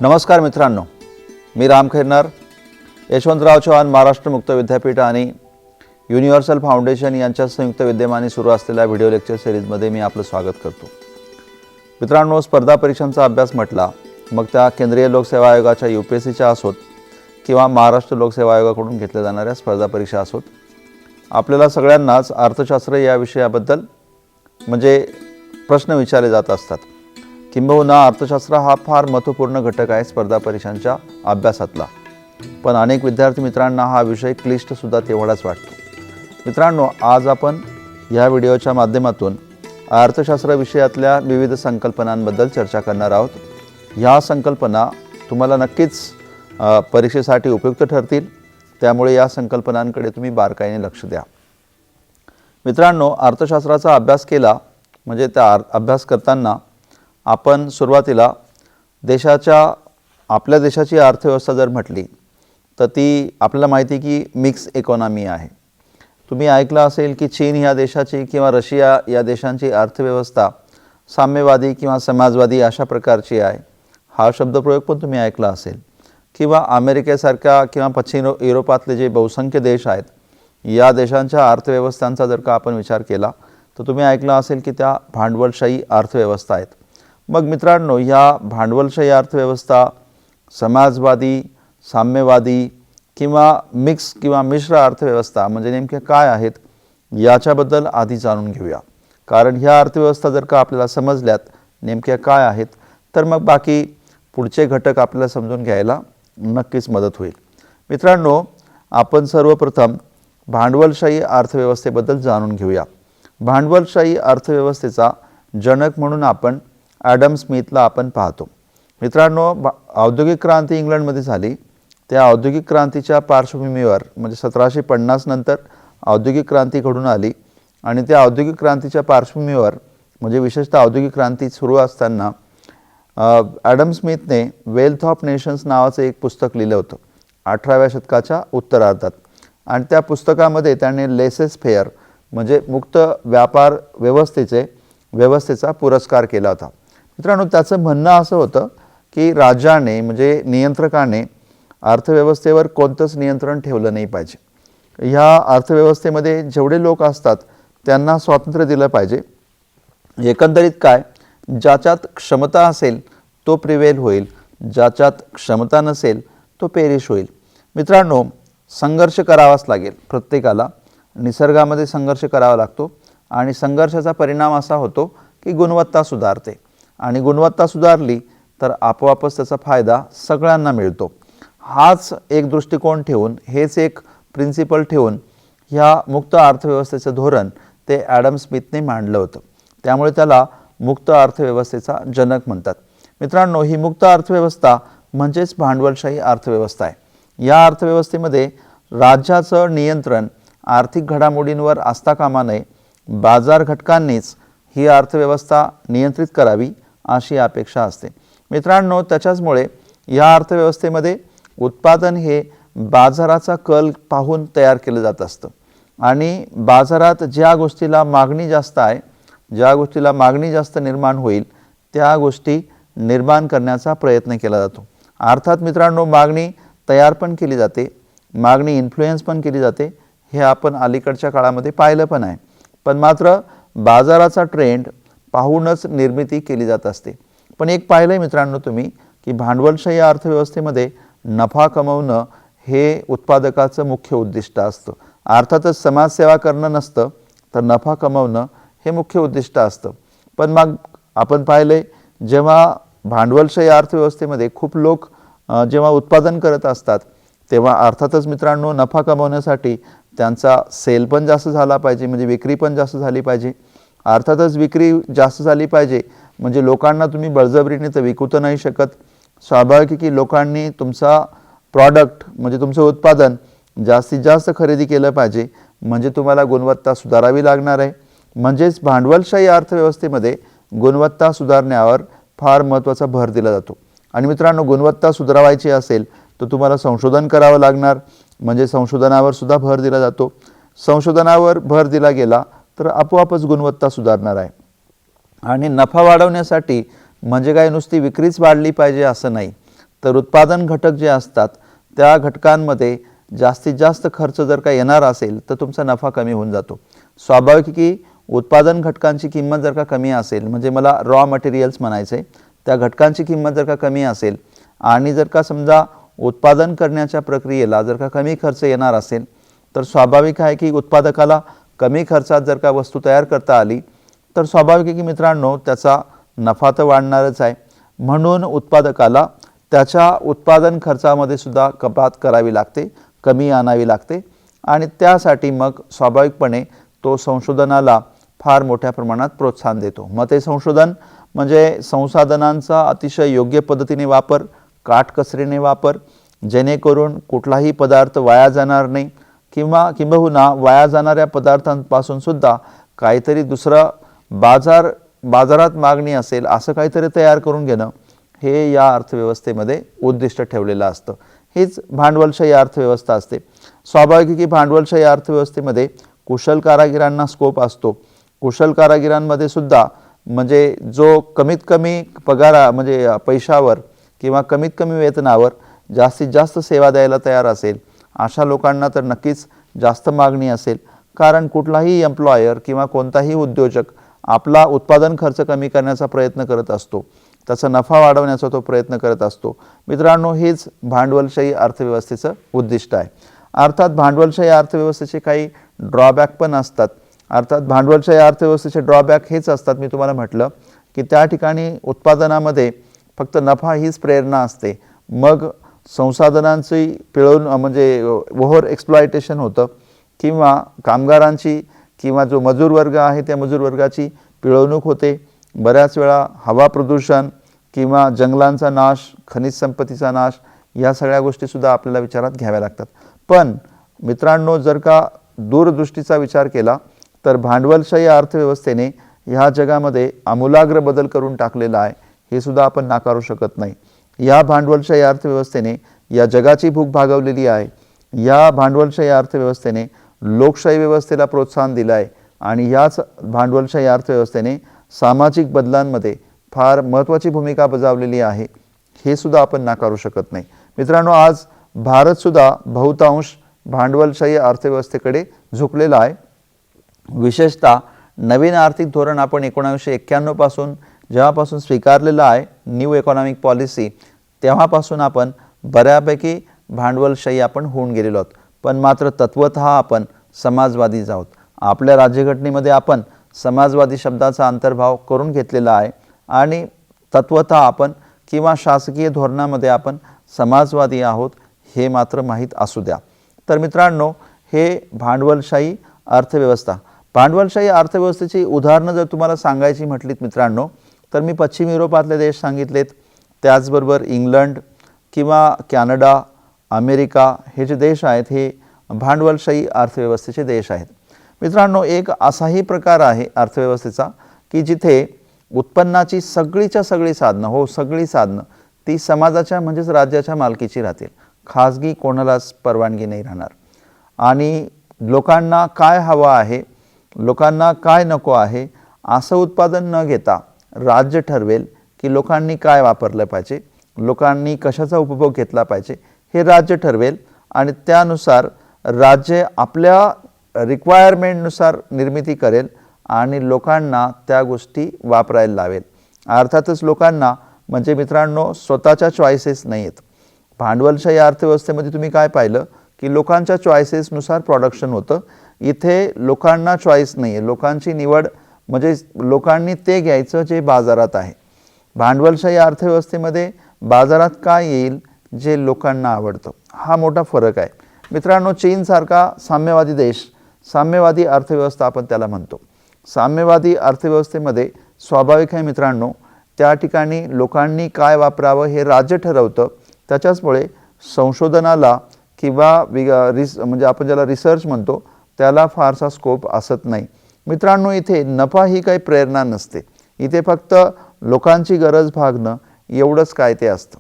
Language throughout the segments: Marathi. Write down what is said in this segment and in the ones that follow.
नमस्कार मित्रांनो, मी राम खैरनार, यशवंतराव चव्हाण महाराष्ट्र मुक्त विद्यापीठ आणि युनिव्हर्सल फाउंडेशन यांच्या संयुक्त विद्यमाने सुरू असलेल्या व्हिडिओ लेक्चर सिरीजमध्ये मी आपलं स्वागत करतो। मित्रांनो, स्पर्धा परीक्षांचा अभ्यास म्हटला मग त्या केंद्रीय लोकसेवा आयोगाच्या UPSCच्या असोत किंवा महाराष्ट्र लोकसेवा आयोगाकडून घेतल्या जाणाऱ्या स्पर्धा परीक्षा असोत, आपल्याला सगळ्यांनाच अर्थशास्त्र या विषयाबद्दल म्हणजे प्रश्न विचारले जात असतात। किंबहुना अर्थशास्त्र हा फार महत्त्वपूर्ण घटक आहे स्पर्धा परीक्षांच्या अभ्यासातला, पण अनेक विद्यार्थी मित्रांना हा विषय क्लिष्ट सुद्धा तेवढाच वाटतो। मित्रांनो, आज आपण या व्हिडिओच्या माध्यमातून अर्थशास्त्र विषयातल्या विविध संकल्पनांबद्दल चर्चा करणार आहोत। ह्या संकल्पना तुम्हाला नक्कीच परीक्षेसाठी उपयुक्त ठरतील, त्यामुळे या संकल्पनांकडे तुम्ही बारकाईने लक्ष द्या। मित्रांनो, अर्थशास्त्राचा अभ्यास केला म्हणजे त्या अभ्यास करताना आपण सुरुवातीला आपल्या देशाची अर्थव्यवस्था जर म्हटली तर ती आपल्याला माहिती आहे की मिक्स इकॉनॉमी आहे। तुम्ही ऐकलं असेल की चीन ह्या देशाची किंवा रशिया या देशांची अर्थव्यवस्था साम्यवादी किंवा समाजवादी अशा प्रकारची आहे, हा शब्दप्रयोग पण तुम्ही ऐकला असेल। किंवा अमेरिकेसारख्या किंवा पश्चिम युरोपातले जे बहुसंख्य देश आहेत, या देशांच्या अर्थव्यवस्थांचा जर का आपण विचार केला तर तुम्ही ऐकलं असेल की त्या भांडवलशाही अर्थव्यवस्था आहेत। मग मित्रांनो, ह्या भांडवलशाही अर्थव्यवस्था समाजवादी, साम्यवादी किंवा मिक्स किंवा मिश्र अर्थव्यवस्था म्हणजे नेमके काय आहेत याच्याबद्दल आधी जाणून घेऊया। कारण ह्या अर्थव्यवस्था जर का आपल्याला समजल्यात नेमक्या काय आहेत तर मग बाकी पुढचे घटक आपल्याला समजून घ्यायला नक्कीच मदत होईल। मित्रांनो, आपण सर्वप्रथम भांडवलशाही अर्थव्यवस्थेबद्दल जाणून घेऊया। भांडवलशाही अर्थव्यवस्थेचा जनक म्हणून आपण ॲडम स्मिथला आपण पाहतो। मित्रांनो, औद्योगिक क्रांती इंग्लंडमध्ये झाली। त्या औद्योगिक क्रांतीच्या पार्श्वभूमीवर म्हणजे 1750 नंतर औद्योगिक क्रांती घडून आली आणि त्या औद्योगिक क्रांतीच्या पार्श्वभूमीवर म्हणजे विशेषतः औद्योगिक क्रांती सुरू असताना ॲडम स्मिथने वेल्थ ऑफ नेशन्स नावाचं एक पुस्तक लिहिलं होतं 18व्या शतकाच्या उत्तरार्धात। आणि त्या पुस्तकामध्ये त्याने लेसेस फेअर म्हणजे मुक्त व्यापार व्यवस्थेचा पुरस्कार केला होता। मित्रांनो, त्याचं म्हणणं असं होतं की राजाने म्हणजे नियंत्रकाने अर्थव्यवस्थेवर कोणतंच नियंत्रण ठेवलं नाही पाहिजे। ह्या अर्थव्यवस्थेमध्ये जेवढे लोक असतात त्यांना स्वातंत्र्य दिलं पाहिजे। एकंदरीत काय, ज्याच्यात क्षमता असेल तो प्रिवेल होईल, ज्याच्यात क्षमता नसेल तो पेरिश होईल। मित्रांनो, संघर्ष करावाच लागेल प्रत्येकाला, निसर्गामध्ये संघर्ष करावा लागतो आणि संघर्षाचा परिणाम असा होतो की गुणवत्ता सुधारते आणि गुणवत्ता सुधारली तर आपोआपच त्याचा फायदा सगळ्यांना मिळतो। हाच एक दृष्टिकोन ठेवून, हेच एक प्रिन्सिपल ठेवून ह्या मुक्त अर्थव्यवस्थेचं धोरण ते ॲडम स्मिथने मांडलं होतं, त्यामुळे त्याला मुक्त अर्थव्यवस्थेचा जनक म्हणतात। मित्रांनो, ही मुक्त अर्थव्यवस्था म्हणजेच भांडवलशाही अर्थव्यवस्था आहे। या अर्थव्यवस्थेमध्ये राज्याचं नियंत्रण आर्थिक घडामोडींवर असता कामा नये, बाजार घटकांनीच ही अर्थव्यवस्था नियंत्रित करावी अशी अपेक्षा असते। मित्रांनो, त्याच्याचमुळे या अर्थव्यवस्थेमध्ये उत्पादन हे बाजाराचा कल पाहून तयार केलं जात असतं आणि बाजारात ज्या गोष्टीला मागणी जास्त आहे, ज्या गोष्टीला मागणी जास्त निर्माण होईल त्या गोष्टी निर्माण करण्याचा प्रयत्न केला जातो। अर्थात मित्रांनो, मागणी तयार पण केली जाते, मागणी इन्फ्लुएन्स पण केली जाते, हे आपण अलीकडच्या काळामध्ये पाहिलं पण आहे। पण मात्र बाजाराचा ट्रेंड पाहूनच निर्मिती केली जात असते। पण एक पाहिलं मित्रांनो तुम्ही की भांडवलशाही अर्थव्यवस्थेमध्ये नफा कमवणं हे उत्पादकाचं मुख्य उद्दिष्ट असतं। अर्थातच समाजसेवा करणं नसतं तर नफा कमवणं हे मुख्य उद्दिष्ट असतं। पण मग आपण पाहिले, जेव्हा भांडवलशाही अर्थव्यवस्थेमध्ये खूप लोक जेव्हा उत्पादन करत असतात तेव्हा अर्थातच मित्रांनो नफा कमवण्यासाठी त्यांचा सेल पण जास्त झाला पाहिजे, म्हणजे विक्री पण जास्त झाली पाहिजे। अर्थातच विक्री जास्त झाली पाहिजे म्हणजे लोकांना तुम्ही बळजबरीने तर विकू तर नाही शकत। स्वाभाविक की लोकांनी तुमचा प्रॉडक्ट म्हणजे तुमचं उत्पादन जास्तीत जास्त खरेदी केलं पाहिजे, म्हणजे तुम्हाला गुणवत्ता सुधारावी लागणार आहे। म्हणजेच भांडवलशाही अर्थव्यवस्थेमध्ये गुणवत्ता सुधारण्यावर फार महत्त्वाचा भर दिला जातो। आणि मित्रांनो, गुणवत्ता सुधारायची असेल तर तुम्हाला संशोधन करावं लागणार, म्हणजे संशोधनावर सुद्धा भर दिला जातो। संशोधनावर भर दिला गेला तर आपोआपच गुणवत्ता सुधारणार आहे। आणि नफा वाढवण्यासाठी म्हणजे काय नुसती विक्रीच वाढली पाहिजे असं नाही, तर उत्पादन घटक जे असतात त्या घटकांमध्ये जास्तीत जास्त खर्च जर का येणार असेल तर तुमचा नफा कमी होऊन जातो. स्वाभाविक की उत्पादन घटकांची किंमत जर का कमी असेल, म्हणजे मला रॉ मटेरियल्स म्हणायचे, त्या घटकांची किंमत जर का कमी असेल आणि जर का समजा उत्पादन करण्याच्या प्रक्रियेला जर का कमी खर्च येणार असेल तर स्वाभाविक आहे की उत्पादकाला कमी खर्चात जर का वस्तू तयार करता आली तर स्वाभाविक आहे की मित्रांनो त्याचा नफा तर वाढणारच आहे. म्हणून उत्पादकाला त्याच्या उत्पादन खर्चामध्ये सुद्धा कपात करावी लागते, कमी आणावी लागते आणि त्यासाठी मग स्वाभाविकपणे तो संशोधनाला फार मोठ्या प्रमाणात प्रोत्साहन देतो. मग ते संशोधन म्हणजे संसाधनांचा अतिशय योग्य पद्धतीने वापर, काटकसरीने वापर, जेणेकरून कुठलाही पदार्थ वाया जाणार नाही किंबहुना वाया जाणाऱ्या पदार्थांपासून सुद्धा काहीतरी दुसरं बाजारात मागणी असेल असं काहीतरी तयार करून घेणं हे या अर्थव्यवस्थेमध्ये उद्दिष्ट ठेवलेलं असतं. हीच भांडवलशाही अर्थव्यवस्था असते. स्वाभाविक की भांडवलशाही अर्थव्यवस्थेमध्ये कुशल कारागिरांना स्कोप असतो. कुशल कारागिरांमध्ये सुद्धा म्हणजे जो कमीत कमी म्हणजे पैशावर किंवा कमीत कमी वेतनावर जास्तीत जास्त सेवा द्यायला तयार असेल अशा लोकांना तर नक्कीच जास्त मागणी असेल. कारण कुठलाही एम्प्लॉयर किंवा कोणताही उद्योजक आपला उत्पादन खर्च कमी करण्याचा प्रयत्न करत असतो, त्याचा नफा वाढवण्याचा तो प्रयत्न करत असतो. मित्रांनो, हेच भांडवलशाही अर्थव्यवस्थेचं उद्दिष्ट आहे. अर्थात भांडवलशाही अर्थव्यवस्थेचे काही ड्रॉबॅक पण असतात. अर्थात भांडवलशाही अर्थव्यवस्थेचे ड्रॉबॅक हेच असतात, मी तुम्हाला म्हटलं की त्या ठिकाणी उत्पादनामध्ये फक्त नफा हीच प्रेरणा असते. मग संसाधनांची म्हणजे ओव्हर एक्सप्लॉयटेशन होतं किंवा कामगारांची किंवा जो मजूर वर्ग आहे त्या मजूर वर्गाची पिळवणूक होते. बऱ्याच वेळा हवा प्रदूषण किंवा जंगलांचा नाश, खनिज संपत्तीचा नाश या सगळ्या गोष्टीसुद्धा आपल्याला विचारात घ्याव्या लागतात. पण मित्रांनो, जर का दूरदृष्टीचा विचार केला तर भांडवलशाही अर्थव्यवस्थेने ह्या जगामध्ये आमूलाग्र बदल करून टाकलेला आहे, हे सुद्धा आपण नाकारू शकत नाही. या भांडवलशाही अर्थव्यवस्थेने या जगाची भूक भागवलेली आहे. या भांडवलशाही अर्थव्यवस्थेने लोकशाही व्यवस्थेला प्रोत्साहन दिलं आहे आणि याच भांडवलशाही अर्थव्यवस्थेने सामाजिक बदलांमध्ये फार महत्त्वाची भूमिका बजावलेली आहे, हे सुद्धा आपण नाकारू शकत नाही. मित्रांनो, आज भारतसुद्धा बहुतांश भांडवलशाही अर्थव्यवस्थेकडे झुकलेला आहे. विशेषतः नवीन आर्थिक धोरण आपण 1991 पासून जेव्हापासून स्वीकारलेलं आहे, न्यू इकॉनॉमिक पॉलिसी, तेव्हापासून आपण बऱ्यापैकी भांडवलशाही आपण होऊन गेलेलो आहोत. पण मात्र तत्वतः आपण समाजवादी आहोत. आपल्या राज्यघटनेमध्ये आपण समाजवादी शब्दाचा अंतर्भाव करून घेतलेला आहे आणि तत्वतः आपण किंवा शासकीय धोरणामध्ये आपण समाजवादी आहोत, हे मात्र माहीत असू द्या. तर मित्रांनो, हे भांडवलशाही अर्थव्यवस्था. भांडवलशाही अर्थव्यवस्थेची उदाहरणं जर तुम्हाला सांगायची म्हटलीत मित्रांनो, तर मी पश्चिम युरोपातले देश सांगितलेत, त्याचबरोबर इंग्लंड किंवा कॅनडा, अमेरिका हे जे देश आहेत हे भांडवलशाही अर्थव्यवस्थेचे देश आहेत. मित्रांनो, एक असाही प्रकार आहे अर्थव्यवस्थेचा की जिथे उत्पन्नाची सगळीच्या सगळी साधनं सगळी साधनं ती समाजाच्या म्हणजेच राज्याच्या मालकीची राहतील. खाजगी कोणालाच परवानगी नाही राहणार आणि लोकांना काय हवं आहे, लोकांना काय नको आहे असं उत्पादन न घेता राज्य ठरवेल की लोकांनी काय वापरलं पाहिजे, लोकांनी कशाचा उपभोग घेतला पाहिजे हे राज्य ठरवेल आणि त्यानुसार राज्य आपल्या रिक्वायरमेंटनुसार निर्मिती करेल आणि लोकांना त्या गोष्टी वापरायला लावेल. अर्थातच लोकांना म्हणजे मित्रांनो स्वतःच्या चॉईसेस नाही आहेत. भांडवलशाही अर्थव्यवस्थेमध्ये तुम्ही काय पाहिलं की लोकांच्या चॉईसेसनुसार प्रोडक्शन होतं. इथे लोकांना चॉईस नाही आहे, लोकांची निवड म्हणजे लोकांनी ते घ्यायचं जे बाजारात आहे. भांडवलशाही अर्थव्यवस्थेमध्ये बाजारात काय येईल जे लोकांना आवडतं, हा मोठा फरक आहे. मित्रांनो, चीनसारखा साम्यवादी देश, साम्यवादी अर्थव्यवस्था आपण त्याला म्हणतो. साम्यवादी अर्थव्यवस्थेमध्ये स्वाभाविक आहे मित्रांनो, त्या ठिकाणी लोकांनी काय वापरावं हे राज्य ठरवतं. त्याच्याचमुळे संशोधनाला किंवा म्हणजे आपण ज्याला रिसर्च म्हणतो त्याला फारसा स्कोप असत नाही. मित्रांनो, इथे नफा ही काही प्रेरणा नसते. इथे फक्त लोकांची गरज भागणं एवढंच काय ते असतं.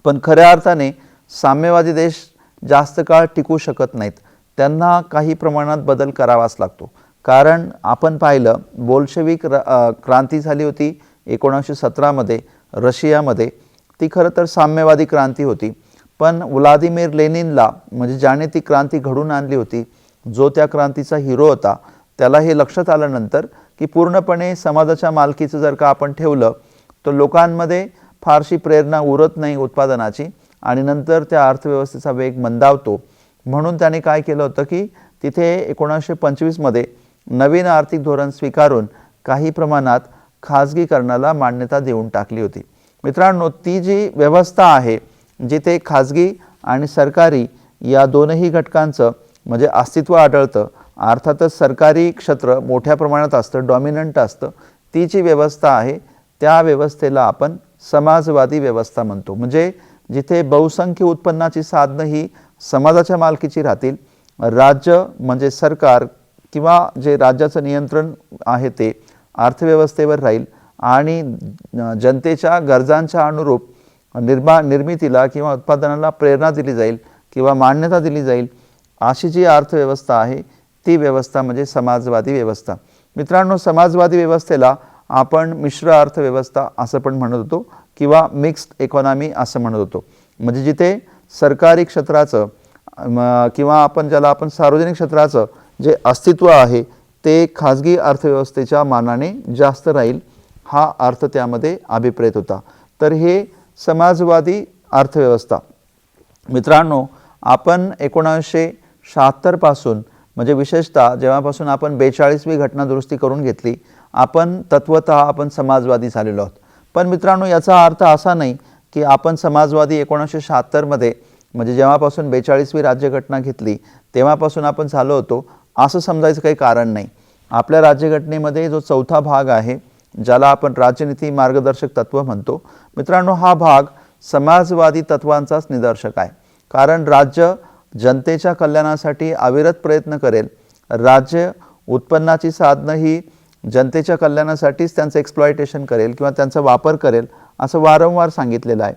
पण खऱ्या अर्थाने साम्यवादी देश जास्त काळ टिकू शकत नाहीत. त्यांना काही प्रमाणात बदल करावाच लागतो. कारण आपण पाहिलं बोल्शेविक क्रांती झाली होती 1917 मध्ये रशियामध्ये. ती खरं तर साम्यवादी क्रांती होती. पण व्लादिमीर लेनिनला म्हणजे ज्याने ती क्रांती घडून आणली होती, जो त्या क्रांतीचा हिरो होता, त्याला हे लक्षात आल्यानंतर की पूर्णपणे समाजाच्या मालकीचं जर का आपण ठेवलं तर लोकांमध्ये फारशी प्रेरणा उरत नाही उत्पादनाची आणि नंतर त्या अर्थव्यवस्थेचा वेग मंदावतो. म्हणून त्याने काय केलं होतं की तिथे 1925 मध्ये नवीन आर्थिक धोरण स्वीकारून काही प्रमाणात खाजगीकरणाला मान्यता देऊन टाकली होती. मित्रांनो, ती जी व्यवस्था आहे जिथे खाजगी आणि सरकारी या दोनही घटकांचं म्हणजे अस्तित्व आढळतं, अर्थातच सरकारी क्षेत्र मोठ्या प्रमाणात असतं, डॉमिनंट असतं, ती जी व्यवस्था आहे त्या व्यवस्थेला आपण समाजवादी व्यवस्था म्हणतो. म्हणजे जिथे बहुसंख्य उत्पन्नाची साधनं ही समाजाच्या मालकीची राहतील, राज्य म्हणजे सरकार किंवा जे राज्याचं नियंत्रण आहे ते अर्थव्यवस्थेवर राहील आणि जनतेच्या गरजांच्या अनुरूप निर्मितीला किंवा उत्पादनाला प्रेरणा दिली जाईल किंवा मान्यता दिली जाईल, अशी जी अर्थव्यवस्था आहे ती व्यवस्था म्हणजे समाजवादी व्यवस्था. मित्रांनो, समाजवादी व्यवस्थेला आपण मिश्र अर्थव्यवस्था असं पण म्हणत होतो किंवा मिक्स्ड इकॉनॉमी असं म्हणत होतो. म्हणजे जिथे सरकारी क्षेत्राचं किंवा ज्याला आपण सार्वजनिक क्षेत्राचं जे अस्तित्व आहे ते खाजगी अर्थव्यवस्थेच्या मानाने जास्त राहील, हा अर्थ त्यामध्ये अभिप्रेत होता. तर हे समाजवादी अर्थव्यवस्था. मित्रांनो, आपण 1976 पासून म्हणजे विशेषतः जेव्हापासून आपण 42वी घटना दुरुस्ती करून घेतली, आपण तत्वतः आपण समाजवादी झालेलो आहोत. पण मित्रांनो, याचा अर्थ असा नाही की आपण समाजवादी 1976 मध्ये म्हणजे जेव्हापासून 42वी राज्यघटना घेतली तेव्हापासून आपण झालो होतो असं समजायचं काही कारण नाही. आपल्या राज्यघटनेमध्ये जो चौथा भाग आहे ज्याला आपण राजनीती मार्गदर्शक तत्व म्हणतो, मित्रांनो, हा भाग समाजवादी तत्वांचाच निदर्शक आहे. कारण राज्य जनतेच्या कल्याणासाठी अविरत प्रयत्न करेल, राज्य उत्पन्नाची साधनं ही जनतेच्या कल्याणासाठीच त्यांचं एक्सप्लॉयटेशन करेल किंवा त्यांचा वापर करेल असं वारंवार सांगितलेलं आहे.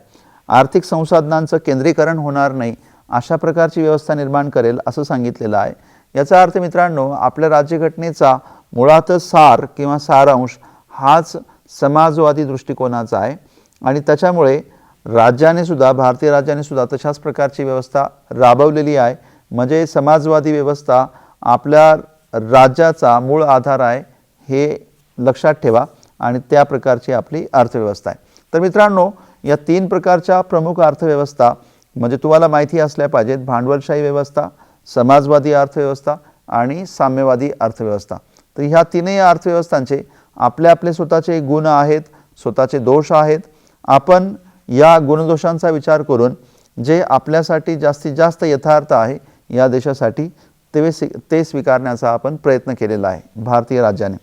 आर्थिक संसाधनांचं केंद्रीकरण होणार नाही अशा प्रकारची व्यवस्था निर्माण करेल असं सांगितलेलं आहे. याचा अर्थ मित्रांनो, आपल्या राज्यघटनेचा मुळातच सार किंवा सारांश हाच समाजवादी दृष्टिकोनाचा आहे आणि त्याच्यामुळे राज्याने सुद्धा भारतीय राज्याने सुद्धा तशाच प्रकारची व्यवस्था राबवलेली आहे. म्हणजे समाजवादी व्यवस्था आपल्या राज्याचा मूळ आधार आहे हे लक्षात ठेवा आणि त्या प्रकारची आपली अर्थव्यवस्था आहे. तर मित्रांनो, या 3 प्रकारच्या प्रमुख अर्थव्यवस्था म्हणजे तुम्हाला माहिती असल्या पाहिजेत: भांडवलशाही व्यवस्था, समाजवादी अर्थव्यवस्था आणि साम्यवादी अर्थव्यवस्था. तर ह्या तीनही अर्थव्यवस्थांचे आपले आपले स्वतःचे गुण आहेत, स्वतःचे दोष आहेत. आपण या गुणदोषांचा विचार करून जे आपल्यासाठी जास्तीत जास्त यथार्थ आहे या देशासाठी ते स्वीकारण्याचा आपण प्रयत्न केलेला आहे भारतीय राज्याने.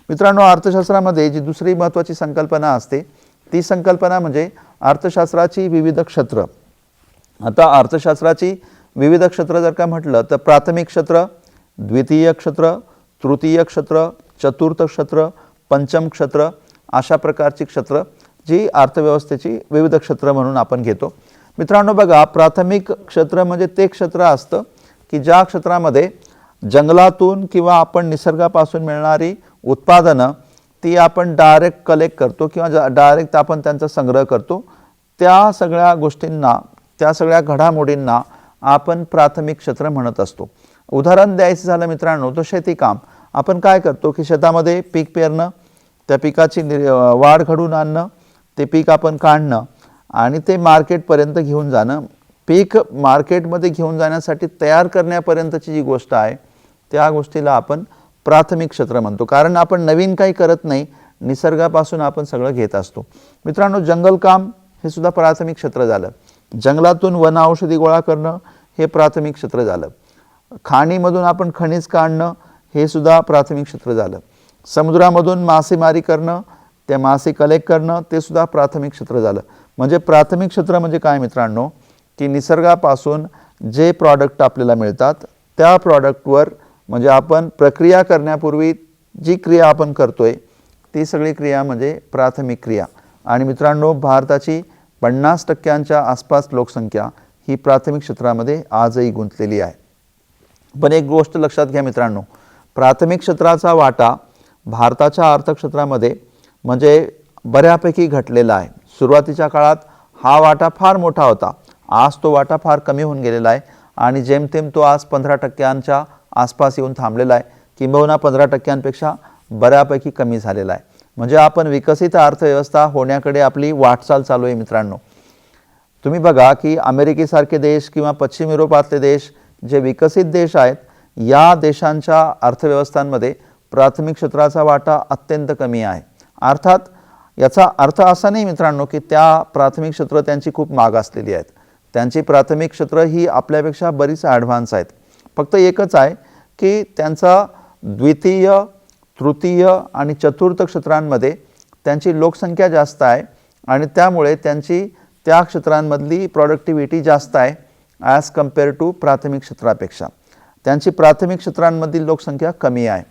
मित्रांनो, अर्थशास्त्रामध्ये जी दुसरी महत्त्वाची संकल्पना असते ती संकल्पना म्हणजे अर्थशास्त्राची विविध क्षेत्र. आता अर्थशास्त्राची विविध क्षेत्र जर का म्हटलं तर प्राथमिक क्षेत्र, द्वितीय क्षेत्र, तृतीय क्षेत्र, चतुर्थ क्षेत्र, पंचम क्षेत्र अशा प्रकारची क्षेत्र जी अर्थव्यवस्थेची विविध क्षेत्र म्हणून आपण घेतो. मित्रांनो बघा, प्राथमिक क्षेत्र म्हणजे ते क्षेत्र असतं की ज्या क्षेत्रामध्ये जंगलातून किंवा आपण निसर्गापासून मिळणारी उत्पादनं ती आपण डायरेक्ट कलेक्ट करतो किंवा डायरेक्ट आपण त्यांचा संग्रह करतो. त्या सगळ्या गोष्टींना, त्या सगळ्या घडामोडींना आपण प्राथमिक क्षेत्र म्हणत असतो. उदाहरण द्यायचं झालं मित्रांनो तर शेतीकाम. आपण काय करतो की शेतामध्ये पीक पेरणं, त्या पिकाची वाढ घडवून आणणं, ते पीक आपण काढणं आणि ते मार्केटपर्यंत घेऊन जाणं. पीक मार्केटमध्ये घेऊन जाण्यासाठी तयार करण्यापर्यंतची जी गोष्ट आहे त्या गोष्टीला आपण प्राथमिक क्षेत्र म्हणतो. कारण आपण नवीन काही करत नाही, निसर्गापासून आपण सगळं घेत असतो. मित्रांनो, जंगलकाम हे सुद्धा प्राथमिक क्षेत्र झालं. जंगलातून वन औषधी गोळा करणं हे प्राथमिक क्षेत्र झालं. खाणीमधून आपण खनिज काढणं हे सुद्धा प्राथमिक क्षेत्र झालं. समुद्रामधून मासेमारी करणं, त्या मासे कलेक्ट करणं ते सुद्धा प्राथमिक क्षेत्र झालं. म्हणजे प्राथमिक क्षेत्र म्हणजे काय मित्रांनो, की निसर्गापासून जे प्रॉडक्ट आपल्याला मिळतात त्या प्रॉडक्टवर म्हणजे आपण प्रक्रिया करण्यापूर्वी जी क्रिया आपण करतोय ती सगळी क्रिया म्हणजे प्राथमिक क्रिया. आणि मित्रांनो, भारताची 50% आसपास लोकसंख्या ही प्राथमिक क्षेत्रामध्ये आजही गुंतलेली आहे. पण एक गोष्ट लक्षात घ्या मित्रांनो, प्राथमिक क्षेत्राचा वाटा भारताच्या अर्थक्षेत्रामध्ये म्हणजे बऱ्यापैकी घटलेला आहे. सुरुवातीच्या काळात हा वाटा फार मोठा होता. आज तो वाटा फार कमी होऊन गेलेला आहे आणि जेमतेम तो आज 15% आसपास येऊन थांबलेला आहे, किंबहुना 15%पेक्षा बऱ्यापैकी कमी झालेला आहे. म्हणजे आपण विकसित अर्थव्यवस्था होण्याकडे आपली वाटचाल चालू आहे मित्रांनो. तुम्ही बघा की अमेरिकेसारखे देश किंवा पश्चिम युरोपातले देश जे विकसित देश आहेत, या देशांच्या अर्थव्यवस्थांमध्ये प्राथमिक क्षेत्राचा वाटा अत्यंत कमी आहे. अर्थात याचा अर्थ असा नाही मित्रांनो की त्या प्राथमिक क्षेत्र त्यांची खूप मागासलेली आहेत. त्यांची प्राथमिक क्षेत्र ही आपल्यापेक्षा बरीच ॲडव्हान्स आहेत. फक्त एकच आहे की त्यांचा द्वितीय, तृतीय आणि चतुर्थ क्षेत्रांमध्ये त्यांची लोकसंख्या जास्त आहे आणि त्यामुळे त्यांची त्या क्षेत्रांमधली प्रॉडक्टिव्हिटी जास्त आहे ॲज कम्पेअर टू प्राथमिक क्षेत्रापेक्षा. त्यांची प्राथमिक क्षेत्रांमधील लोकसंख्या कमी आहे.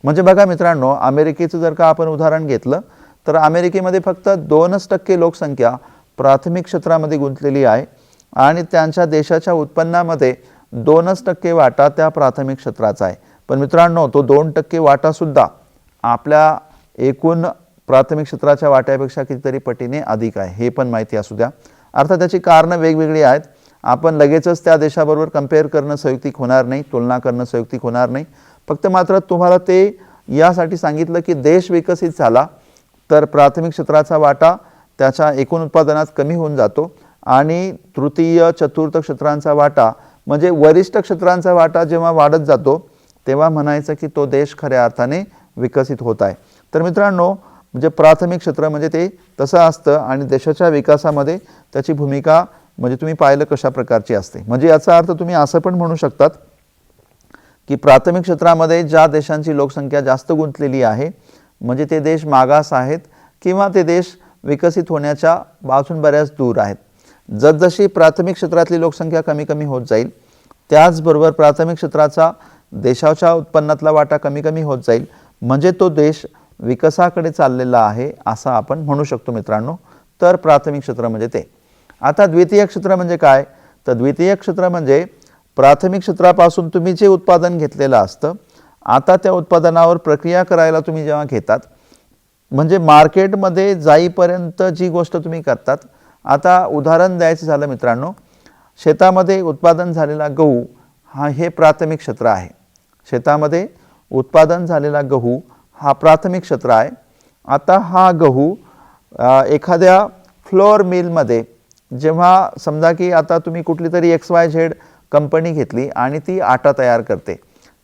म्हणजे बघा मित्रांनो, अमेरिकेचं जर का आपण उदाहरण घेतलं तर अमेरिकेमध्ये फक्त 2% लोकसंख्या प्राथमिक क्षेत्रामध्ये गुंतलेली आहे आणि त्यांच्या देशाच्या उत्पन्नामध्ये 2% वाटा त्या प्राथमिक क्षेत्राचा आहे. पण मित्रांनो, तो 2% वाटासुद्धा आपल्या एकूण प्राथमिक क्षेत्राच्या वाट्यापेक्षा कितीतरी पटीने अधिक आहे, हे पण माहिती असू द्या. अर्थात त्याची कारणं वेगवेगळी आहेत. आपण लगेचच त्या देशाबरोबर कंपेअर करणं संयुक्तिक होणार नाही, तुलना करणं संयुक्तिक होणार नाही. फक्त मात्र तुम्हाला ते यासाठी सांगितलं की देश विकसित झाला तर प्राथमिक क्षेत्राचा वाटा त्याच्या एकूण उत्पादनात कमी होऊन जातो आणि तृतीय, चतुर्थ क्षेत्रांचा वाटा म्हणजे वरिष्ठ क्षेत्रांचा वाटा जेव्हा वाढत जातो तेव्हा म्हणायचं की तो देश खऱ्या अर्थाने विकसित होत आहे. तर मित्रांनो, म्हणजे प्राथमिक क्षेत्र म्हणजे ते तसं असतं आणि देशाच्या विकासामध्ये त्याची भूमिका म्हणजे तुम्ही पाहिलं कशा प्रकारची असते. म्हणजे याचा अर्थ तुम्ही असं पण म्हणू शकतात की प्राथमिक क्षेत्रामध्ये ज्या देशांची लोकसंख्या जास्त गुंतलेली आहे म्हणजे ते देश मागास आहेत किंवा ते देश विकसित होण्याच्या बाजून बऱ्याच दूर आहेत. जसजशी प्राथमिक क्षेत्रातली लोकसंख्या कमी कमी होत जाईल त्याचबरोबर प्राथमिक क्षेत्राचा देशाच्या उत्पन्नातला वाटा कमी कमी होत जाईल, म्हणजे तो देश विकासाकडे चाललेला आहे असं आपण म्हणू शकतो मित्रांनो. तर प्राथमिक क्षेत्र म्हणजे ते. आता द्वितीय क्षेत्र म्हणजे काय? तर द्वितीय क्षेत्र म्हणजे प्राथमिक क्षेत्रापासून तुम्ही जे उत्पादन घेतलेलं असतं, आता त्या उत्पादनावर प्रक्रिया करायला तुम्ही जेव्हा घेतात, म्हणजे मार्केटमध्ये जाईपर्यंत जी गोष्ट तुम्ही करतात. आता उदाहरण द्यायचं झालं मित्रांनो, शेतामध्ये उत्पादन झालेला गहू हे प्राथमिक क्षेत्र आहे. शेतामध्ये उत्पादन झालेला गहू हा प्राथमिक क्षेत्र आहे. आता हा गहू एखाद्या फ्लोअर मिलमध्ये जेव्हा समजा की आता तुम्ही कुठली तरी XYZ कंपनी घेतली आणि ती आटा तयार करते,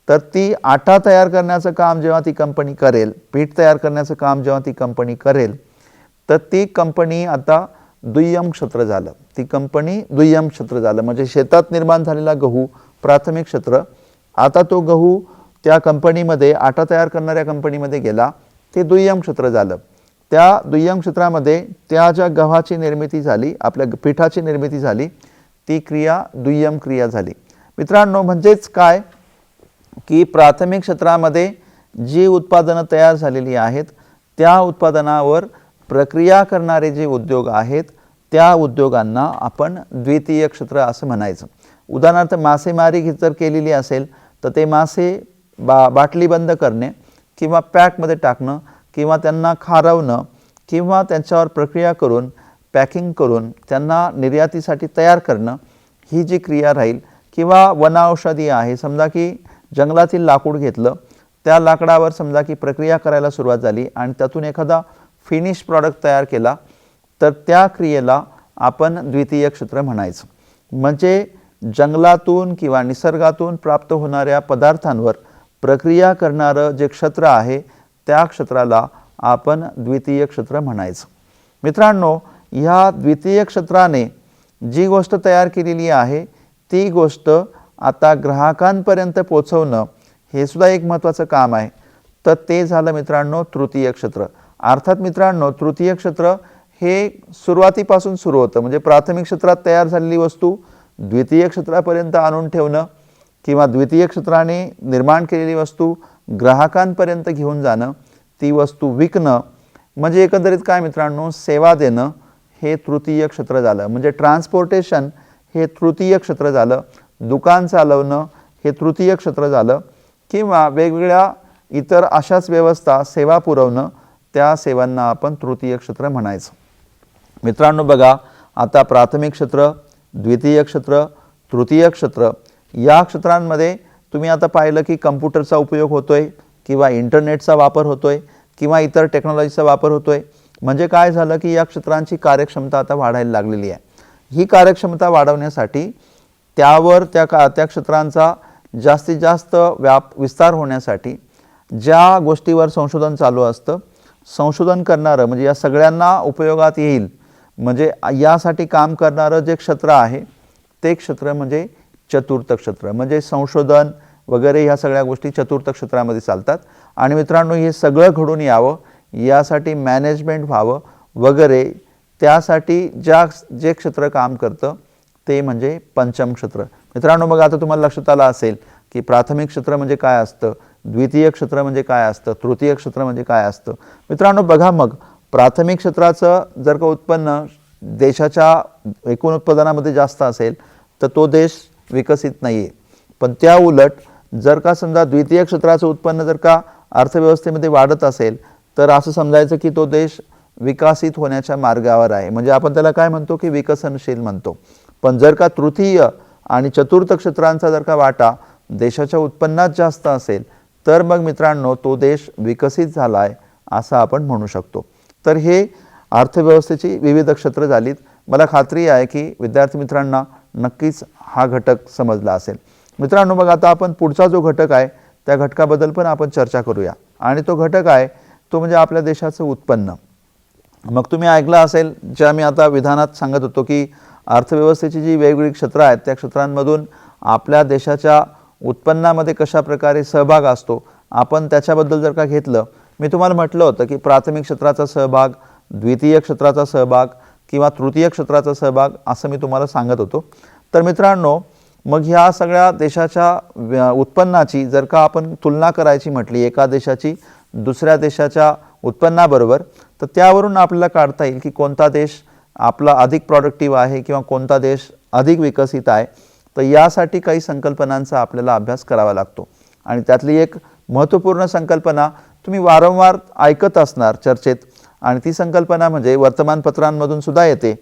तर ती आटा तयार करण्याचं काम जेव्हा ती कंपनी करेल, पीठ तयार करण्याचं काम जेव्हा ती कंपनी करेल, तर ती कंपनी आता दुय्यम क्षेत्र झालं. ती कंपनी दुय्यम क्षेत्र झालं. म्हणजे शेतात निर्माण झालेला गहू प्राथमिक क्षेत्र, आता तो गहू त्या कंपनीमध्ये आटा तयार करणाऱ्या कंपनीमध्ये गेला, ते दुय्यम क्षेत्र झालं. त्या दुय्यम क्षेत्रामध्ये त्या ज्या गव्हाची निर्मिती झाली, आपल्या पिठाची निर्मिती झाली, ती क्रिया दुय्यम क्रिया झाली. मित्रांनो, म्हणजेच काय की प्राथमिक क्षेत्रामध्ये जी उत्पादनं तयार झालेली आहेत त्या उत्पादनावर प्रक्रिया करणारे जे उद्योग आहेत त्या उद्योगांना आपण द्वितीय क्षेत्र असं म्हणायचं. उदाहरणार्थ मासेमारी जर केलेली असेल तर ते मासे बाटली बंद करणे किंवा पॅकमध्ये टाकणं किंवा त्यांना खारवणं किंवा त्यांच्यावर प्रक्रिया करून पॅकिंग करून त्यांना निर्यातीसाठी तयार करणं, ही जी क्रिया राहील. किंवा वनौषधी आहे, समजा की जंगलातील लाकूड घेतलं, त्या लाकडावर समजा की प्रक्रिया करायला सुरुवात झाली आणि त्यातून एखादा फिनिश प्रॉडक्ट तयार केला, तर त्या क्रियेला आपण द्वितीय क्षेत्र म्हणायचं. म्हणजे जंगलातून किंवा निसर्गातून प्राप्त होणाऱ्या पदार्थांवर प्रक्रिया करणारं जे क्षेत्र आहे त्या क्षेत्राला आपण द्वितीय क्षेत्र म्हणायचं. मित्रांनो, ह्या द्वितीय क्षेत्राने जी गोष्ट तयार केलेली आहे ती गोष्ट आता ग्राहकांपर्यंत पोहोचवणं हे सुद्धा एक महत्त्वाचं काम आहे. तर ते झालं मित्रांनो तृतीय क्षेत्र. अर्थात मित्रांनो, तृतीय क्षेत्र हे सुरुवातीपासून सुरू होतं. म्हणजे प्राथमिक क्षेत्रात तयार झालेली वस्तू द्वितीय क्षेत्रापर्यंत आणून ठेवणं किंवा द्वितीय क्षेत्राने निर्माण केलेली वस्तू ग्राहकांपर्यंत घेऊन जाणं, ती वस्तू विकणं, म्हणजे एकंदरीत काय मित्रांनो, सेवा देणं, हे तृतीय क्षेत्र झालं. म्हणजे ट्रान्सपोर्टेशन हे तृतीय क्षेत्र झालं. दुकान चालवणं हे तृतीय क्षेत्र झालं. किंवा वेगवेगळ्या इतर अशाच व्यवस्था, सेवा पुरवणं, त्या सेवांना आपण तृतीय क्षेत्र म्हणायचं. मित्रांनो बघा, आता प्राथमिक क्षेत्र, द्वितीय क्षेत्र, तृतीय क्षेत्र या क्षेत्रांमध्ये तुम्ही आता पाहिलं की कम्प्युटरचा उपयोग होतोय किंवा इंटरनेटचा वापर होतोय किंवा इतर टेक्नॉलॉजीचा वापर होतोय. म्हणजे काय झालं की या क्षेत्रांची कार्यक्षमता आता वाढायला लागलेली आहे. ही कार्यक्षमता वाढवण्यासाठी त्यावर त्या क्षेत्रांचा जास्तीत जास्त विस्तार होण्यासाठी ज्या गोष्टीवर संशोधन चालू असतं, संशोधन करणारं म्हणजे या सगळ्यांना उपयोगात येईल म्हणजे यासाठी काम करणारं जे क्षेत्र आहे ते क्षेत्र म्हणजे चतुर्थ क्षेत्र. म्हणजे संशोधन वगैरे ह्या सगळ्या गोष्टी चतुर्थ क्षेत्रामध्ये चालतात. आणि मित्रांनो, हे सगळं घडून यावं यासाठी मॅनेजमेंट व्हावं वगैरे त्यासाठी जे क्षेत्र काम करतं ते म्हणजे पंचम क्षेत्र. मित्रांनो, मग आता तुम्हाला लक्षात आलं असेल की प्राथमिक क्षेत्र म्हणजे काय असतं, द्वितीय क्षेत्र म्हणजे काय असतं, तृतीय क्षेत्र म्हणजे काय असतं. मित्रांनो बघा, मग प्राथमिक क्षेत्राचं जर का उत्पन्न देशाच्या एकूण उत्पादनामध्ये जास्त असेल तर तो देश विकसित नाही आहे. पण त्या उलट जर का समजा द्वितीय क्षेत्राचं उत्पन्न जर का अर्थव्यवस्थेमध्ये वाढत असेल तर असं समजायचं की तो देश विकसित होण्याच्या मार्गावर आहे. म्हणजे आपण त्याला काय म्हणतो की विकसनशील म्हणतो. पण जर का तृतीय आणि चतुर्थ क्षेत्रांचा जर का वाटा देशाच्या उत्पन्नात जास्त असेल तर मग मित्रांनो तो देश विकसित झाला आहे असं आपण म्हणू शकतो. तर हे अर्थव्यवस्थेची विविध क्षेत्र झालीत. मला खात्री आहे की विद्यार्थी मित्रांना नक्कीच हा घटक समजला असेल. मित्रांनो, मग आता आपण पुढचा जो घटक आहे त्या घटकाबद्दल पण आपण चर्चा करूया. आणि तो घटक आहे तो म्हणजे आपल्या देशाचं उत्पन्न. मग तुम्ही ऐकलं असेल ज्या मी आता विधानात सांगत होतो की अर्थव्यवस्थेची जी वेगवेगळी क्षेत्र आहेत त्या क्षेत्रांमधून आपल्या देशाच्या उत्पन्नामध्ये कशा प्रकारे सहभाग असतो आपण त्याच्याबद्दल जर का घेतलं, मी तुम्हाला म्हटलं होतं की प्राथमिक क्षेत्राचा सहभाग, द्वितीय क्षेत्राचा सहभाग किंवा तृतीय क्षेत्राचा सहभाग असं मी तुम्हाला सांगत होतो. तर मित्रांनो, मग ह्या सगळ्या देशाच्या उत्पन्नाची जर का आपण तुलना करायची म्हटली एका देशाची दुसऱ्या देशाच्या उत्पन्नाबरोबर तर त्यावरून आपल्याला काढता येईल की कोणता देश आपला अधिक प्रोडक्टिव्ह आहे किंवा कोणता देश अधिक विकसित आहे. तर यासाठी काही संकल्पनांचा आपल्याला अभ्यास करावा लागतो. आणि त्यातली एक महत्त्वपूर्ण संकल्पना तुम्ही वारंवार ऐकत असणार चर्चेत आणि ती संकल्पना म्हणजे वर्तमानपत्रांमधून सुद्धा येते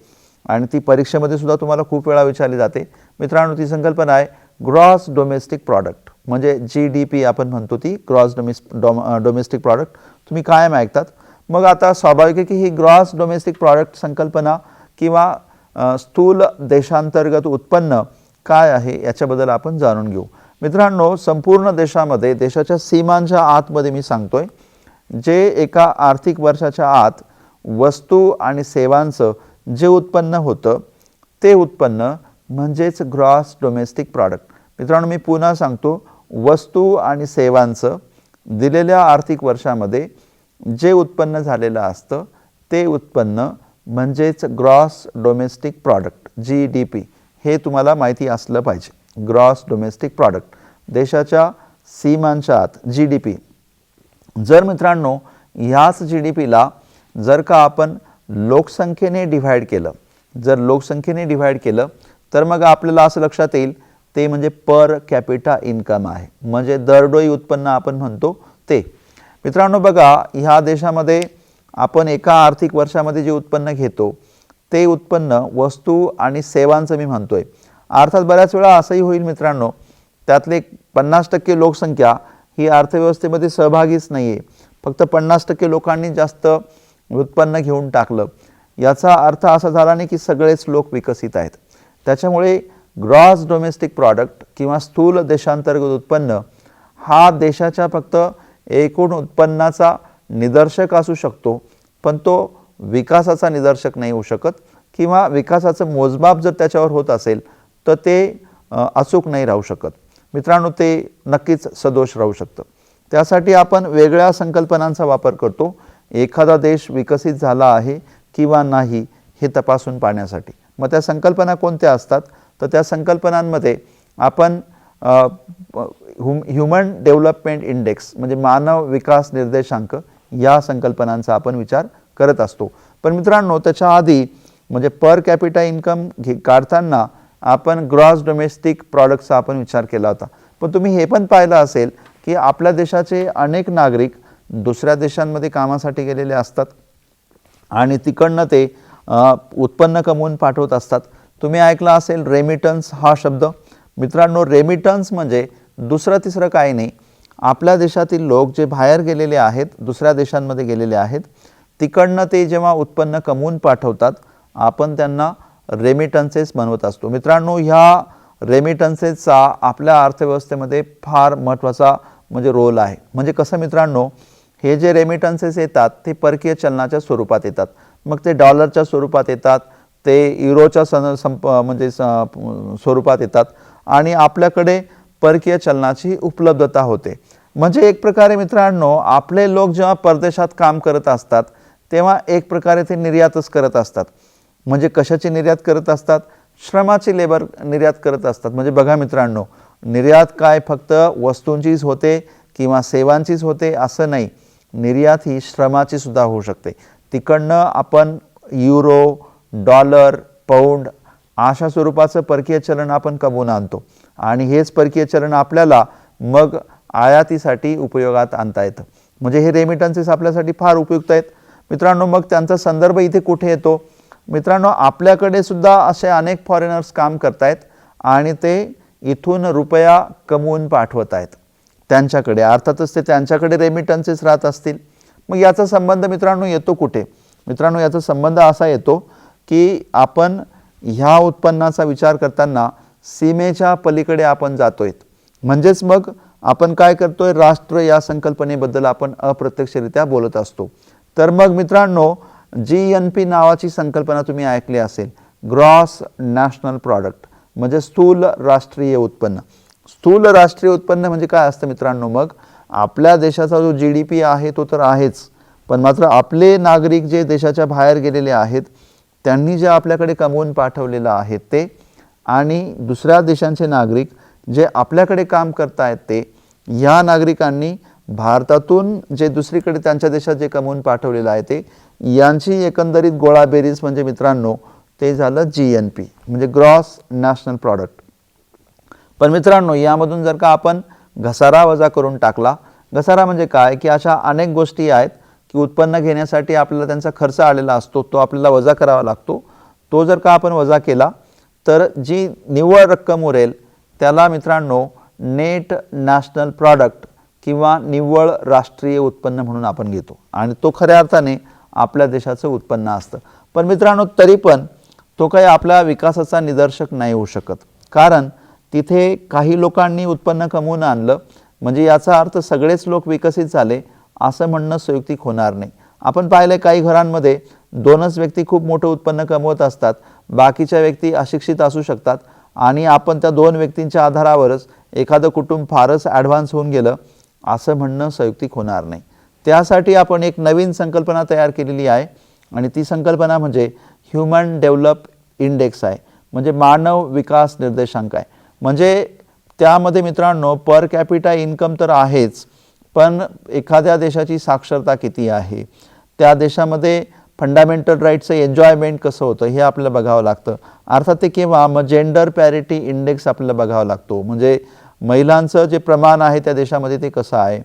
आणि ती परीक्षेमध्ये सुद्धा तुम्हाला खूप वेळा विचारली जाते. मित्रांनो, ती संकल्पना आहे ग्रॉस डोमेस्टिक प्रॉडक्ट. म्हणजे GDP आपण म्हणतो ती ग्रॉस डोमेस्टिक प्रॉडक्ट. तुम्ही कायम ऐकतात. मग आता स्वाभाविक आहे की ही ग्रॉस डोमेस्टिक प्रॉडक्ट संकल्पना किंवा स्थूल देशांतर्गत उत्पन्न काय आहे याच्याबद्दल आपण जाणून घेऊ. मित्रांनो, संपूर्ण देशामध्ये देशाच्या सीमांच्या आतमध्ये मी सांगतोय जे एका आर्थिक वर्षाच्या आत वस्तू आणि सेवांचं जे उत्पन्न होतं ते उत्पन्न म्हणजेच ग्रॉस डोमेस्टिक प्रॉडक्ट. मित्रांनो, मी पुन्हा सांगतो, वस्तू आणि सेवांचं दिलेल्या आर्थिक वर्षामध्ये जे उत्पन्न झालेलं असतं ते उत्पन्न म्हणजेच ग्रॉस डोमेस्टिक प्रॉडक्ट GDP. हे तुम्हाला माहिती असलं पाहिजे. ग्रॉस डोमेस्टिक प्रॉडक्ट देशाच्या सीमांच्या आत GDP. जर मित्रांनो ह्याच GDPला जर का आपण लोकसंख्येने डिव्हाइड केलं, जर लोकसंख्येने डिव्हाइड केलं तर मग आपल्याला असं लक्षात येईल ते म्हणजे पर कॅपिटा इन्कम आहे. म्हणजे दरडोई उत्पन्न आपण म्हणतो ते. मित्रांनो बघा, ह्या देशामध्ये आपण एका आर्थिक वर्षामध्ये जे उत्पन्न घेतो ते उत्पन्न वस्तू आणि सेवांचं मी म्हणतोय. अर्थात बऱ्याच वेळा असंही होईल मित्रांनो, त्यातले 50% लोकसंख्या ही अर्थव्यवस्थेमध्ये सहभागीच नाही आहे. फक्त 50% लोकांनी जास्त उत्पन्न घेऊन टाकलं. याचा अर्थ असा झाला नाही की सगळेच लोक विकसित आहेत. त्याच्यामुळे ग्रॉस डोमेस्टिक प्रॉडक्ट किंवा स्थूल देशांतर्गत उत्पन्न हा देशाच्या फक्त एकूण उत्पन्नाचा निदर्शक असू शकतो, पण तो विकासाचा निदर्शक नाही होऊ शकत किंवा विकासाचं मोजमाप जर त्याच्यावर होत असेल तर ते अचूक नाही राहू शकत. मित्रांनो, ते नक्कीच सदोष राहू शकतं. त्यासाठी आपण वेगळ्या संकल्पनांचा वापर करतो एखादा देश विकसित झाला आहे किंवा नाही हे तपासून पाहण्यासाठी. मग त्या संकल्पना कोणत्या असतात तर त्या संकल्पनांमध्ये आपण ह्युमन डेव्हलपमेंट इंडेक्स म्हणजे मानव विकास निर्देशांक या संकल्पनांचा आपण विचार करत असतो. पण मित्रांनो, त्याच्या आधी म्हणजे पर कॅपिटा इन्कम काढताना आपण ग्रॉस डोमेस्टिक प्रॉडक्टचा आपण विचार केला होता. पण तुम्ही हे पण पाहिलं असेल की आपल्या देशाचे अनेक नागरिक दुसऱ्या देशांमध्ये कामासाठी गेलेले असतात आणि तिकडनं ते उत्पन्न कमवून पाठवत असतात. तुम्ही ऐकला असेल रेमिटन्स हा शब्द. मित्रांनो, रेमिटन्स म्हणजे दुसरं तिसरं काही नाही, आपल्या देशातील लोक जे बाहेर गेलेले आहेत, दुसऱ्या देशांमध्ये गेलेले आहेत, तिकडनं ते जेव्हा उत्पन्न कमवून पाठवतात, आपण त्यांना रेमिटन्सेस म्हणत असतो. मित्रांनो, ह्या रेमिटन्सेसचा आपल्या अर्थव्यवस्थेमध्ये फार महत्त्वाचा म्हणजे रोल आहे. म्हणजे कसं मित्रांनो, हे जे रेमिटन्सेस येतात ते परकीय चलनाच्या स्वरूपात येतात. मग ते डॉलरच्या स्वरूपात येतात, ते युरोच्या स्वरूपात येतात आणि आपल्याकडे परकीय चलनाची उपलब्धता होते. म्हणजे एक प्रकारे मित्रांनो, आपले लोक जेव्हा परदेशात काम करत असतात तेव्हा एक प्रकारे ते निर्यातच करत असतात. म्हणजे कशाची निर्यात करत असतात? श्रमाची, लेबर निर्यात करत असतात. म्हणजे बघा मित्रांनो, निर्यात काय फक्त वस्तूंचीच होते किंवा सेवांचीच होते असं नाही, निर्यात ही श्रमाची सुद्धा होऊ शकते. तिकडनं आपण युरो, डॉलर, पाऊंड अशा स्वरूपाचं परकीय चलन आपण कमवून आणतो आणि हेच परकीय चलन आपल्याला मग आयातीसाठी उपयोगात आणता येतं. म्हणजे हे रेमिटन्सेस आपल्यासाठी फार उपयुक्त आहेत मित्रांनो. मग त्यांचा संदर्भ इथे कुठे येतो? मित्रांनो, आपल्याकडे सुद्धा असे अनेक फॉरेनर्स काम करत आहेत आणि ते इथून रुपया कमवून पाठवत आहेत त्यांच्याकडे. अर्थातच ते त्यांच्याकडे रेमिटन्सेस राहत असतील. मग याचा संबंध मित्रांनो येतो कुठे? मित्रांनो, याचा संबंध असा येतो की आपण ह्या उत्पन्नाचा विचार करताना सीमेच्या पलीकडे आपण जातोय. म्हणजेच मग आपण काय करतोय? राष्ट्र या संकल्पनेबद्दल आपण अप्रत्यक्षरित्या बोलत असतो. तर मग मित्रांनो, GNP नावाची संकल्पना तुम्ही ऐकली असेल, ग्रॉस नॅशनल प्रॉडक्ट, म्हणजे स्थूल राष्ट्रीय उत्पन्न. स्थूल राष्ट्रीय उत्पन्न म्हणजे काय असतं मित्रांनो? मग आपल्या देशाचा जो GDP आहे तो तर आहेच, पण मात्र आपले नागरिक जे देशाच्या बाहेर गेलेले आहेत त्यांनी जे आपल्याकडे कमवून पाठवलेलं आहे ते, आणि दुसऱ्या देशांचे नागरिक जे आपल्याकडे काम करतायत ते, या नागरिकांनी भारतातून जे दुसरीकडे त्यांच्या देशात जे कमवून पाठवलेलं आहे ते, यांची एकंदरीत गोळाबेरीज म्हणजे मित्रांनो ते झालं GNP, म्हणजे ग्रॉस नॅशनल प्रॉडक्ट. पण मित्रांनो, यामधून जर का आपण घसारा वजा करून टाकला, घसारा म्हणजे काय की अशा अनेक गोष्टी आहेत की उत्पन्न घेण्यासाठी आपल्याला त्यांचा खर्च आलेला असतो, तो आपल्याला वजा करावा लागतो. तो जर का आपण वजा केला तर जी निव्वळ रक्कम उरेल त्याला मित्रांनो नेट नॅशनल प्रॉडक्ट किंवा निव्वळ राष्ट्रीय उत्पन्न म्हणून आपण घेतो आणि तो खऱ्या अर्थाने आपल्या देशाचं उत्पन्न असतं. पण मित्रांनो, तरी पण तो काही आपल्या विकासाचा निदर्शक नाही होऊ शकत, कारण तिथे काही लोकांनी उत्पन्न कमवून आणलं म्हणजे याचा अर्थ सगळेच लोक विकसित झाले असं म्हणणं संयुक्तिक होणार नाही. आपण पाहिलं काही घरांमध्ये दोनच व्यक्ती खूप मोठं उत्पन्न कमवत असतात, बाकीच्या व्यक्ती अशिक्षित असू शकतात आणि आपण त्या दोन व्यक्तींच्या आधारावरच एखादं कुटुंब फारच ॲडव्हान्स होऊन गेलं असं म्हणणं संयुक्तिक होणार नाही. त्यासाठी आपण एक नवीन संकल्पना तयार केलेली आहे आणि ती संकल्पना म्हणजे ह्युमन डेव्हलप इंडेक्स आहे, म्हणजे मानव विकास निर्देशांक आहे. म्हणजे त्यामध्ये मित्रांनो पर कॅपिटा इन्कम तर आहेच, पण एखाद्या देशाची साक्षरता किती आहे, त्या देशामध्ये फंडामेंटल राईटचं एन्जॉयमेंट कसं होतं हे आपल्याला बघावं लागतं. अर्थात ते केव्हा? मग जेंडर पॅरिटी इंडेक्स आपल्याला बघावं लागतो, म्हणजे महिलांचं जे प्रमाण आहे त्या देशामध्ये ते कसं आहे.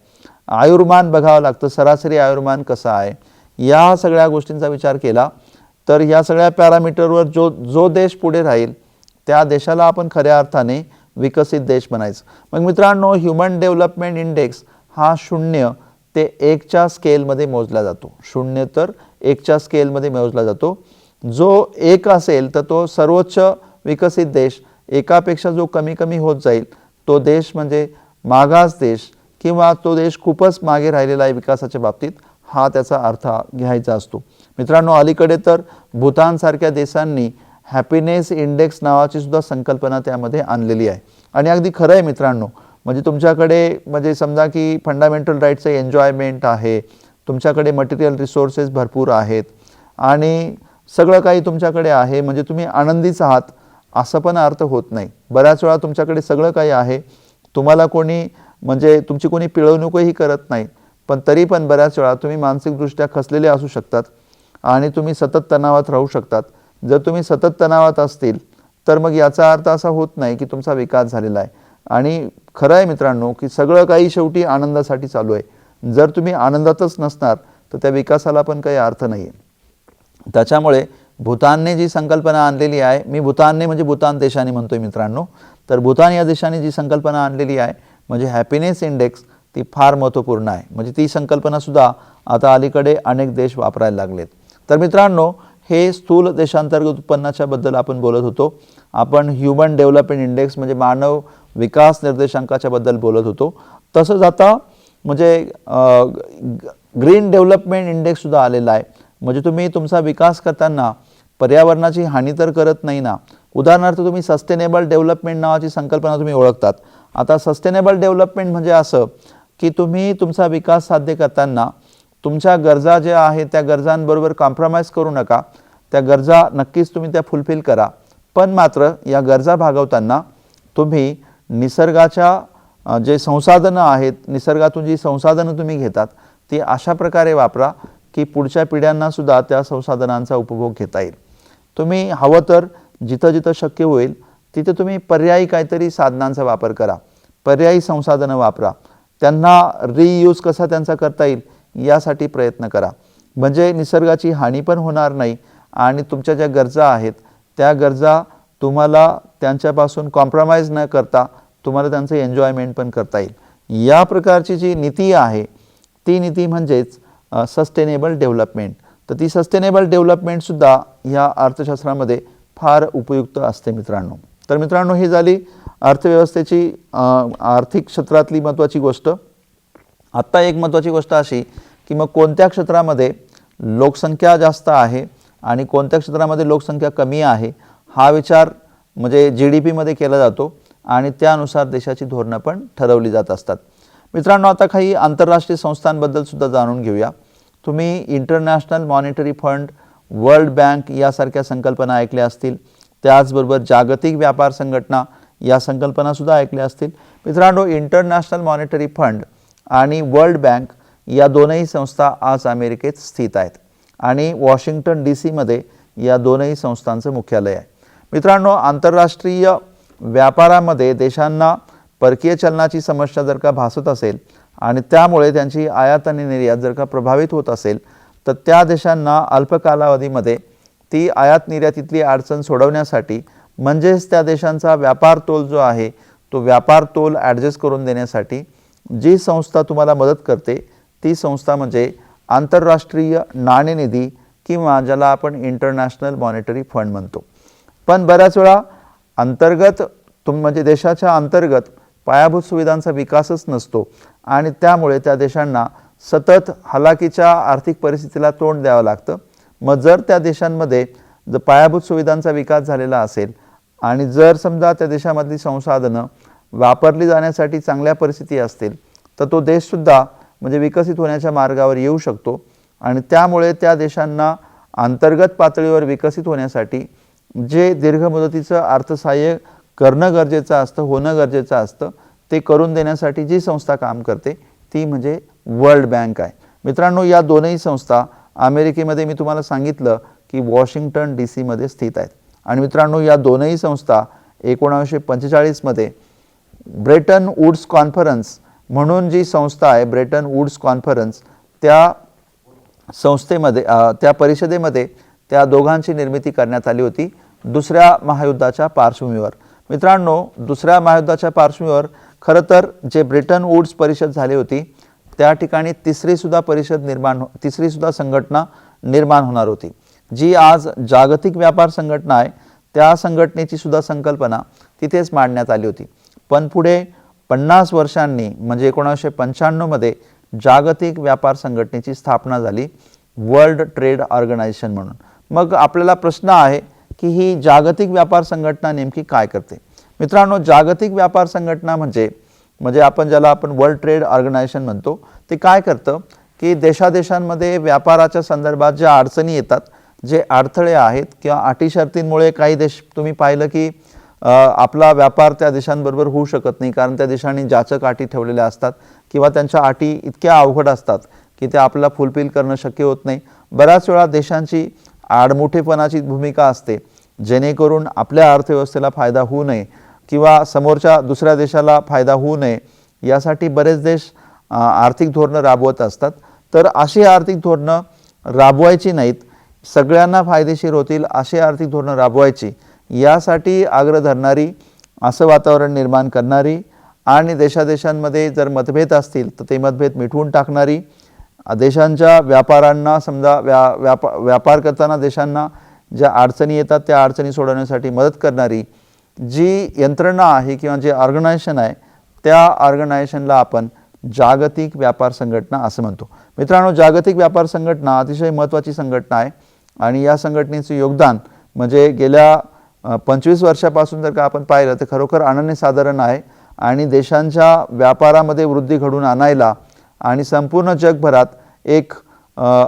आयुर्मान बघावं लागतं, सरासरी आयुर्मान कसं आहे. या सगळ्या गोष्टींचा विचार केला तर या सगळ्या पॅरामीटरवर जो देश पुढे राहील त्या देशाला आपण खऱ्या अर्थाने विकसित देश बनायचं. मग मित्रांनो, ह्युमन डेव्हलपमेंट इंडेक्स हा 0 ते 1च्या स्केलमध्ये मोजला जातो. 0 तर 1च्या स्केलमध्ये मोजला जातो. जो 1 असेल तर तो सर्वोच्च विकसित देश, एकापेक्षा जो कमी कमी होत जाईल तो देश म्हणजे मागास देश किंवा तो देश खूपच मागे राहिलेला आहे विकासाच्या बाबतीत, हा त्याचा अर्थ घ्यायचा असतो. मित्रांनो, अलीकडे तर भूतानसारख्या देशांनी हॅपीनेस इंडेक्स नावाची सुद्धा संकल्पना त्यामध्ये आणलेली आहे. आणि अगदी खरं आहे मित्रांनो, म्हणजे तुमच्याकडे म्हणजे समजा की फंडामेंटल राईटचं एन्जॉयमेंट आहे, तुमच्याकडे मटेरियल रिसोर्सेस भरपूर आहेत आणि सगळं काही तुमच्याकडे आहे, म्हणजे तुम्ही आनंदीच आहात असं पण अर्थ होत नाही. बऱ्याच वेळा तुमच्याकडे सगळं काही आहे, तुम्हाला कोणी म्हणजे तुमची कोणी पिळवणूकही करत नाही, पण तरी पण बऱ्याच वेळा तुम्ही मानसिकदृष्ट्या खचलेले असू शकतात आणि तुम्ही सतत तणावात राहू शकतात. जर तुम्ही सतत तणावात असतील तर मग याचा अर्थ असा होत नाही की तुमचा विकास झालेला आहे. आणि खरं आहे मित्रांनो की सगळं काही शेवटी आनंदासाठी चालू आहे. जर तुम्ही आनंदातच नसणार तर त्या विकासाला पण काही अर्थ नाही आहे. त्याच्यामुळे भूतानने जी संकल्पना आणलेली आहे, मी भूतानने म्हणजे भूतान देशाने म्हणतोय मित्रांनो, तर भूतान या देशाने जी संकल्पना आणलेली आहे म्हणजे हॅपीनेस इंडेक्स, ती फार महत्त्वपूर्ण आहे. म्हणजे ती संकल्पनासुद्धा आता अलीकडे अनेक देश वापरायला लागलेत. तर मित्रांनो, हे स्थूल देशांतर्गत उत्पन्नाच्या बद्दल आपण बोलत होतो. आपण ह्युमन डेव्हलपमेंट इंडेक्स म्हणजे मानव विकास निर्देशांकाच्या बद्दल बोलत होतो. तसंच आता म्हणजे ग्रीन डेव्हलपमेंट इंडेक्ससुद्धा आलेला आहे. म्हणजे तुम्ही तुमचा विकास करताना पर्यावरणाची हानी तर करत नाही ना. उदाहरणार्थ तुम्ही सस्टेनेबल डेव्हलपमेंट नावाची संकल्पना तुम्ही ओळखतात. आता सस्टेनेबल डेव्हलपमेंट म्हणजे असं की तुम्ही तुमचा विकास साध्य करताना तुमच्या गरजा ज्या आहेत त्या गरजांबरोबर कॉम्प्रोमाइज करू नका. त्या गरजा नक्कीच तुम्ही त्या फुलफिल करा, पण मात्र या गरजा भागवताना तुम्ही निसर्गाच्या जे संसाधनं आहेत, निसर्गातून जी संसाधनं तुम्ही घेतात ती अशा प्रकारे वापरा की पुढच्या पिढ्यांनासुद्धा त्या संसाधनांचा उपभोग घेता येईल. तुम्ही हवं तर जिथं जिथं शक्य होईल तिथे तुम्ही पर्यायी काहीतरी साधनांचा वापर करा, पर्यायी संसाधनं वापरा, त्यांना रियूज कसा त्यांचा करता येईल यासाठी प्रयत्न करा. म्हणजे निसर्गाची हानी पण होणार नाही आणि तुमच्या ज्या गरजा आहेत त्या गरजा तुम्हाला त्यांच्यापासून कॉम्प्रोमाइज न करता तुम्हाला त्यांचं एन्जॉयमेंट पण करता येईल. या प्रकारची जी नीती आहे ती नीती म्हणजेच सस्टेनेबल डेव्हलपमेंट. तर ती सस्टेनेबल डेव्हलपमेंटसुद्धा ह्या अर्थशास्त्रामध्ये फार उपयुक्त असते मित्रांनो. तर मित्रांनो, ही झाली अर्थव्यवस्थेची आर्थिक क्षेत्रातली महत्त्वाची गोष्ट. आत्ता एक महत्त्वाची गोष्ट अशी की मग कोणत्या क्षेत्रामध्ये लोकसंख्या जास्त आहे आणि कोणत्या क्षेत्रामध्ये लोकसंख्या कमी आहे हा विचार म्हणजे GDPमध्ये केला जातो आणि त्यानुसार देशाची धोरणं पण ठरवली जात असतात. मित्रांनो, आता काही आंतरराष्ट्रीय संस्थांबद्दल सुद्धा जाणून घेऊया. तुम्ही international monetary fund, world bank यासारख्या संकल्पना ऐकल्या असतील. त्याचबरोबर जागतिक व्यापार संघटना या संकल्पनासुद्धा ऐकल्या असतील. मित्रांनो, इंटरनॅशनल मॉनिटरी फंड आणि वर्ल्ड बँक या दोनही संस्था आज अमेरिकेत स्थित आहेत आणि वॉशिंग्टन DC मध्ये या दोनही संस्थांचं मुख्यालय आहे. मित्रांनो, आंतरराष्ट्रीय व्यापारामध्ये देशांना परकीय चलनाची समस्या जर का भासत असेल आणि त्यामुळे त्यांची आयात आणि निर्यात जर का प्रभावित होत असेल तर त्या देशांना अल्प कालावधीमध्ये ती आयात निर्यातीतली अडचण सोडवण्यासाठी म्हणजेच त्या देशांचा व्यापार तोल जो आहे तो व्यापार तोल ॲडजस्ट करून देण्यासाठी जी संस्था तुम्हाला मदत करते ती संस्था म्हणजे आंतरराष्ट्रीय नाणेनिधी किंवा ज्याला आपण इंटरनॅशनल मॉनिटरी फंड म्हणतो. पण बऱ्याच वेळा अंतर्गत म्हणजे देशाच्या अंतर्गत पायाभूत सुविधांचा विकासच नसतो आणि त्यामुळे त्या देशांना सतत हलाखीच्या आर्थिक परिस्थितीला तोंड द्यावं लागतं. मग जर त्या देशांमध्ये जर पायाभूत सुविधांचा विकास झालेला असेल आणि जर समजा त्या देशामधली संसाधनं वापरली जाण्यासाठी चांगल्या परिस्थिती असतील तर तो देशसुद्धा म्हणजे विकसित होण्याच्या मार्गावर येऊ शकतो आणि त्यामुळे त्या देशांना अंतर्गत पातळीवर विकसित होण्यासाठी जे दीर्घ मुदतीचं अर्थसहाय्य करणं गरजेचं असतं, होणं गरजेचं असतं, ते करून देण्यासाठी जी संस्था काम करते ती म्हणजे वर्ल्ड बँक आहे. मित्रांनो, या दोनही संस्था अमेरिकेमध्ये मी तुम्हाला सांगितलं की वॉशिंग्टन DC मध्ये स्थित आहेत. आणि मित्रांनो, या दोनही संस्था 1945 मध्ये ब्रेटन वुड्स कॉन्फरन्स म्हणून जी संस्था आहे, ब्रेटन वुड्स कॉन्फरन्स, त्या संस्थेमध्ये त्या परिषदेमध्ये त्या दोघांची निर्मिती करण्यात आली होती दुसऱ्या महायुद्धाच्या पार्श्वभूमीवर. मित्रांनो, दुसऱ्या महायुद्धाच्या पार्श्वभूमीवर खरं तर जे ब्रेटन वुड्स परिषद झाली होती त्या ठिकाणी तिसरी सुद्धा संघटना निर्माण होणार होती जी आज जागतिक व्यापार संघटना आहे. त्या संघटनेची सुद्धा संकल्पना तिथेच मांडण्यात आली होती. पण पुढे 50 वर्षांनी म्हणजे 1995 मध्ये जागतिक व्यापार संघटनेची स्थापना झाली, वर्ल्ड ट्रेड ऑर्गनायझेशन म्हणून. मग आपल्याला प्रश्न आहे की ही जागतिक व्यापार संघटना नेमकी काय करते? मित्रांनो, जागतिक व्यापार संघटना म्हणजे आपण ज्याला आपण वर्ल्ड ट्रेड ऑर्गनायझेशन म्हणतो, ते काय करतं की देशादेशांमध्ये व्यापाराच्या संदर्भात ज्या अडचणी येतात, जे अडथळे आहेत किंवा अटी शर्तींमुळे काही देश तुम्ही पाहिलं की आपला व्यापार त्या देशांबरोबर होऊ शकत नाही कारण त्या देशांनी जाचक अटी ठेवलेल्या असतात किंवा त्यांच्या अटी इतक्या अवघड असतात की ते आपल्याला फुलफिल करणं शक्य होत नाही. बऱ्याच वेळा देशांची आडमुठेपणाची भूमिका असते जेणेकरून आपल्या अर्थव्यवस्थेला फायदा होऊ नये किंवा समोरच्या दुसऱ्या देशाला फायदा होऊ नये यासाठी बरेच देश आर्थिक धोरणं राबवत असतात. तर अशी आर्थिक धोरणं राबवायची नाहीत सगळ्यांना फायदेशीर होतील अशी आर्थिक धोरणं राबवायची, यासाठी आग्रह धरणारी, असं वातावरण निर्माण करणारी आणि देशादेशांमध्ये जर मतभेद असतील तर ते मतभेद मिटवून टाकणारी, देशांच्या व्यापारांना समजा व्यापार करताना देशांना ज्या अडचणी येतात त्या अडचणी सोडवण्यासाठी मदत करणारी जी यंत्रणा आहे किंवा जे ऑर्गनायझेशन आहे, त्या ऑर्गनायझेशनला आपण जागतिक व्यापार संघटना असं म्हणतो. मित्रांनो, जागतिक व्यापार संघटना अतिशय महत्त्वाची संघटना आहे आणि या संघटनेचं योगदान म्हणजे गेल्या 25 वर्षापासून जर का आपण पाहिलं तर खरोखर अनन्यसाधारण आहे आणि देशांच्या व्यापारामध्ये वृद्धी घडवून आणायला आणि संपूर्ण जगभरात एक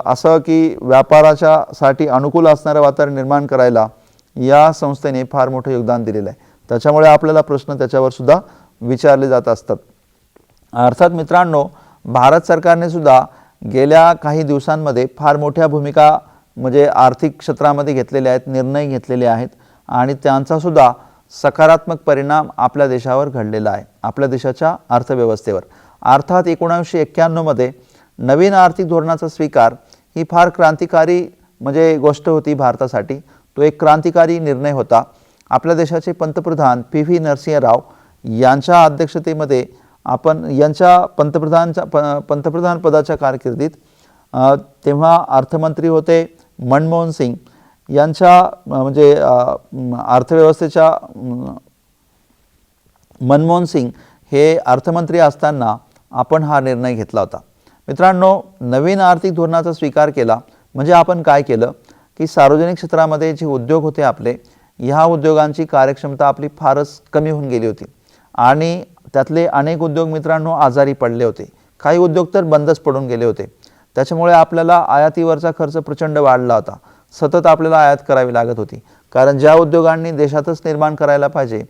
असं की व्यापाराच्यासाठी अनुकूल असणारं वातावरण निर्माण करायला या संस्थेने फार मोठं योगदान दिलेलं आहे. त्याच्यामुळे आपल्याला प्रश्न त्याच्यावर सुद्धा विचारले जात असतात. अर्थात मित्रांनो, भारत सरकारने सुद्धा गेल्या काही दिवसांमध्ये फार मोठ्या भूमिका म्हणजे आर्थिक क्षेत्रामध्ये घेतलेल्या आहेत, निर्णय घेतलेले आहेत आणि त्यांचा सुद्धा सकारात्मक परिणाम आपल्या देशावर घडलेला आहे, आपल्या देशाच्या अर्थव्यवस्थेवर. अर्थात 1991 मध्ये नवीन आर्थिक धोरणाचा स्वीकार ही फार क्रांतिकारी म्हणजे गोष्ट होती भारतासाठी. तो एक क्रांतिकारी निर्णय होता. आपल्या देशाचे पंतप्रधान PV नरसिंह राव यांच्या अध्यक्षतेमध्ये आपण यांच्या पंतप्रधान पदाच्या कारकिर्दीत तेव्हा अर्थमंत्री होते मनमोहन सिंग यांच्या म्हणजे अर्थव्यवस्थेच्या मनमोहन सिंग हे अर्थमंत्री असताना आपण हा निर्णय घेतला होता. मित्रांनो, नवीन आर्थिक धोरणाचा स्वीकार केला म्हणजे आपण काय केलं की सार्वजनिक क्षेत्रामध्ये जे उद्योग होते आपले, ह्या उद्योगांची कार्यक्षमता आपली फारच कमी होऊन गेली होती आणि त्यातले अनेक उद्योग मित्रांनो आजारी पडले होते. काही उद्योग तर बंदच पडून गेले होते. त्याच्यामुळे आपल्याला आयातीवरचा खर्च प्रचंड वाढला होता. सतत आपल्याला आयात करावी लागत होती, कारण ज्या उद्योगांनी देशातच निर्माण करायला पाहिजे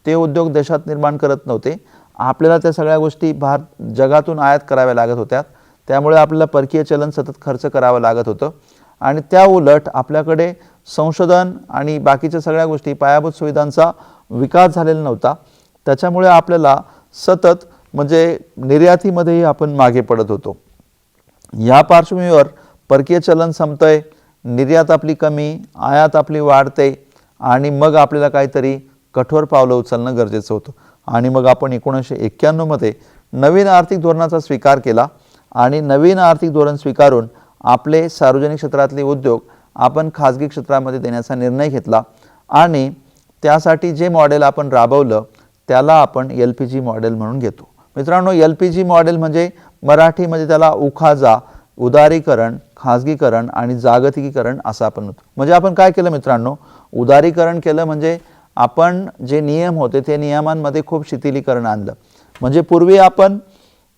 ते उद्योग देशात निर्माण करत नव्हते. आपल्याला त्या सगळ्या गोष्टी जगातून आयात कराव्या लागत होत्या. त्यामुळे आपल्याला परकीय चलन सतत खर्च करावं लागत होतं आणि त्या उलट आपल्याकडे संशोधन आणि बाकीच्या सगळ्या गोष्टी पायाभूत सुविधांचा विकास झालेला नव्हता. त्याच्यामुळे आपल्याला सतत म्हणजे निर्यातीमध्येही आपण मागे पडत होतो. या पार्श्वभूमीवर परकीय चलन संपतंय, निर्यात आपली कमी, आयात आपली वाढते आणि मग आपल्याला काहीतरी कठोर पावलं उचलणं गरजेचं होतं. आणि मग आपण 1991 मध्ये नवीन आर्थिक धोरणाचा स्वीकार केला आणि नवीन आर्थिक धोरण स्वीकारून आपले सार्वजनिक क्षेत्रातले उद्योग आपण खाजगी क्षेत्रामध्ये देण्याचा निर्णय घेतला आणि त्यासाठी जे मॉडेल आपण राबवलं त्याला आपण LPG मॉडेल म्हणून घेतो. मित्रांनो, LPG मॉडेल म्हणजे मराठीमध्ये त्याला उखाजा, उदारीकरण, खाजगीकरण आणि जागतिकीकरण असं आपण म्हणतो. म्हणजे आपण काय केलं मित्रांनो, उदारीकरण केलं म्हणजे आपण जे नियम होते ते नियमांमध्ये खूप शिथिलीकरण आणलं. म्हणजे पूर्वी आपण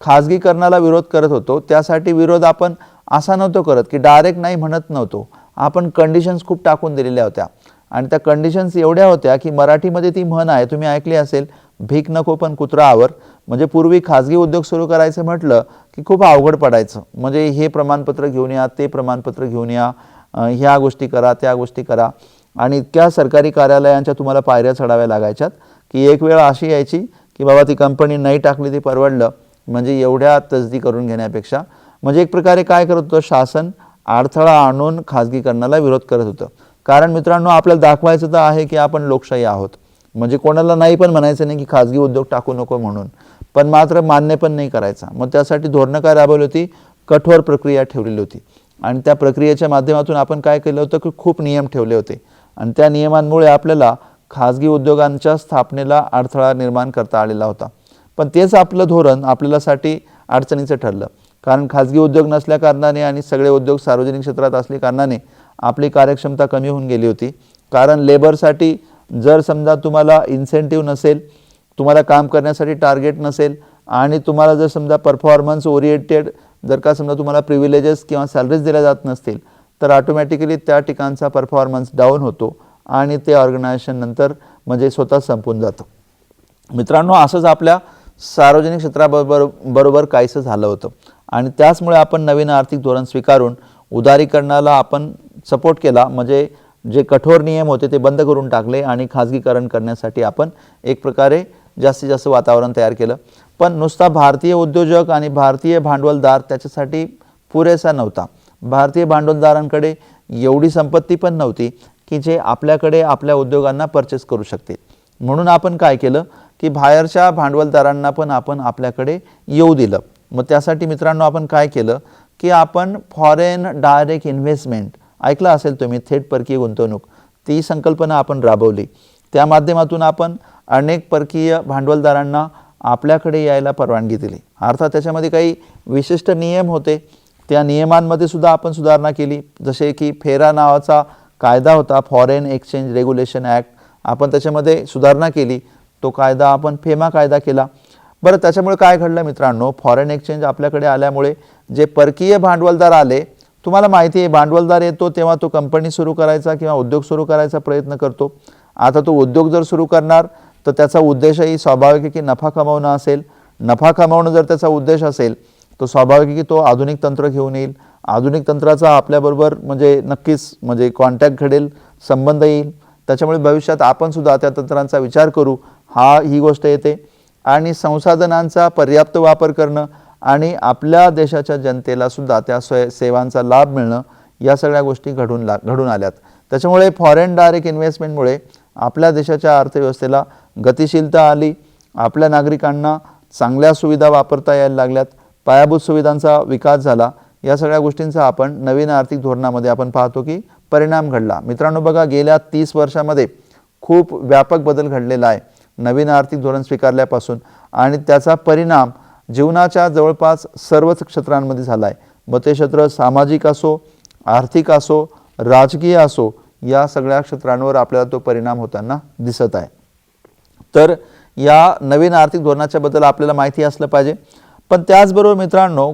खाजगीकरणाला विरोध करत होतो, त्यासाठी विरोध आपण असा नव्हतो करत की डायरेक्ट नाही म्हणत नव्हतो. आपण कंडिशन्स खूप टाकून दिलेल्या होत्या आणि त्या कंडिशन्स एवढ्या होत्या की मराठीमध्ये ती म्हण आहे, तुम्ही ऐकली असेल, भीक नको पण कुत्रा आवर. म्हणजे पूर्वी खाजगी उद्योग सुरू करायचं म्हटलं की खूप अवघड पडायचं. म्हणजे हे प्रमाणपत्र घेऊन या, ते प्रमाणपत्र घेऊन या, ह्या गोष्टी करा, त्या गोष्टी करा आणि इतक्या सरकारी कार्यालयांच्या तुम्हाला पायऱ्या चढाव्या लागायच्यात की एक वेळ अशी यायची की बाबा ती कंपनी नाही टाकली ते परवडलं, म्हणजे एवढ्या तसदी करून घेण्यापेक्षा. म्हणजे एक प्रकारे काय करत होतं, शासन अडथळा आणून खाजगीकरणाला विरोध करत होतं. कारण मित्रांनो, आपल्याला दाखवायचं तर आहे की आपण लोकशाही आहोत. म्हणजे कोणाला नाही पण म्हणायचं नाही की खाजगी उद्योग टाकू नको म्हणून, पण मात्र मान्य पण नाही करायचा. मग त्यासाठी धोरणं काय राबवली होती, कठोर प्रक्रिया ठेवलेली होती आणि त्या प्रक्रियेच्या माध्यमातून आपण काय केलं होतं की खूप नियम ठेवले होते आणि त्या नियमांमुळे आपल्याला खाजगी उद्योगांच्या स्थापनेला अडथळा निर्माण करता आलेला होता. पण तेच आपलं धोरण आपल्यासाठी अडचणीचं ठरलं, कारण खाजगी उद्योग नसल्या कारणाने आणि सगळे उद्योग सार्वजनिक क्षेत्रात असल्या कारणाने आपली कार्यक्षमता कमी होऊन गेली होती. कारण लेबरसाठी जर समजा तुम्हाला इन्सेंटिव्ह नसेल, तुम्हाला काम करण्यासाठी टार्गेट नसेल आणि तुम्हाला जर समजा परफॉर्मन्स ओरिएंटेड जर का समजा तुम्हाला प्रिव्हिलेजेस किंवा सॅलरीज दिल्या जात नसतील तर ऑटोमॅटिकली त्या ठिकाणचा परफॉर्मन्स डाऊन होतो आणि ते ऑर्गनायझेशन नंतर म्हणजे स्वतः संपून जातं. मित्रांनो, असंच आपल्या सार्वजनिक क्षेत्राबरोबर काहीसं झालं होतं आणि त्याचमुळे आपण नवीन आर्थिक धोरण स्वीकारून उदारीकरणाला आपण सपोर्ट केला. म्हणजे जे कठोर नियम होते ते बंद करून टाकले आणि खाजगीकरण करण्यासाठी आपण एक प्रकारे जास्तीत जास्त वातावरण तयार केलं. पण नुसता भारतीय उद्योजक आणि भारतीय भांडवलदार त्याच्यासाठी पुरेसा नव्हता. भारतीय भांडवलदारांकडे एवढी संपत्ती पण नव्हती की जे आपल्याकडे आपल्या उद्योगांना परचेस करू शकते. म्हणून आपण काय केलं की बाहेरच्या भांडवलदारांना पण आपण आपल्याकडे येऊ दिलं. मग त्यासाठी मित्रांनो आपण काय केलं की आपण फॉरेन डायरेक्ट इन्व्हेस्टमेंट ऐकलं असेल तुम्ही, थेट परकीय गुंतवणूक, ती संकल्पना आपण राबवली. त्या माध्यमातून आपण अनेक परकीय भांडवलदारांना आपल्याकडे यायला परवानगी दिली. अर्थात त्याच्यामध्ये काही विशिष्ट नियम होते, त्या नियमांमध्ये सुद्धा आपण सुधारणा केली. जसे की फेरा नावाचा कायदा होता, फॉरेन एक्सचेंज रेग्युलेशन ॲक्ट, आपण त्याच्यामध्ये सुधारणा केली. तो कायदा आपण फेमा कायदा केला. बरं, त्याच्यामुळे काय घडलं मित्रांनो, फॉरेन एक्सचेंज आपल्याकडे आल्यामुळे जे परकीय भांडवलदार आले, तुम्हाला माहिती आहे भांडवलदार येतो तेव्हा तो कंपनी सुरू करायचा किंवा उद्योग सुरू करायचा प्रयत्न करतो. आता तो उद्योग जर सुरू करणार तर त्याचा उद्देशही स्वाभाविक आहे की नफा कमावणं असेल. नफा कमावणं जर त्याचा उद्देश असेल तो स्वाभाविक आहे की तो आधुनिक तंत्र घेऊन येईल. आधुनिक तंत्राचा आपल्याबरोबर म्हणजे नक्कीच म्हणजे कॉन्टॅक्ट घडेल, संबंध येईल. त्याच्यामुळे भविष्यात आपण सुद्धा त्या तंत्रांचा विचार करू, ही गोष्ट येते. आणि संसाधनांचा पर्याप्त वापर करणं आणि आपल्या देशाच्या जनतेला सुद्धा त्या सेवांचा लाभ मिळणं, या सगळ्या गोष्टी घडून आल्यात. त्याच्यामुळे फॉरेन डायरेक्ट इन्व्हेस्टमेंटमुळे आपल्या देशाच्या अर्थव्यवस्थेला गतिशीलता आली. आपल्या नागरिकांना चांगल्या सुविधा वापरता यायला लागल्यात. पायाभूत सुविधांचा विकास झाला. या सगळ्या गोष्टींचा आपण नवीन आर्थिक धोरणामध्ये आपण पाहतो की परिणाम घडला. मित्रांनो बघा, गेल्या 30 वर्षामध्ये खूप व्यापक बदल घडलेला आहे नवीन आर्थिक धोरण स्वीकारल्यापासून, आणि त्याचा परिणाम जीवनाच्या जवळपास सर्वच क्षेत्रांमध्ये झाला आहे. मग ते क्षेत्र सामाजिक असो, आर्थिक असो, राजकीय असो, या सगळ्या क्षेत्रांवर आपल्याला तो परिणाम होताना दिसत आहे. तर या नवीन आर्थिक धोरणाच्या बद्दल आपल्याला माहिती असलं पाहिजे. पण त्याचबरोबर मित्रांनो,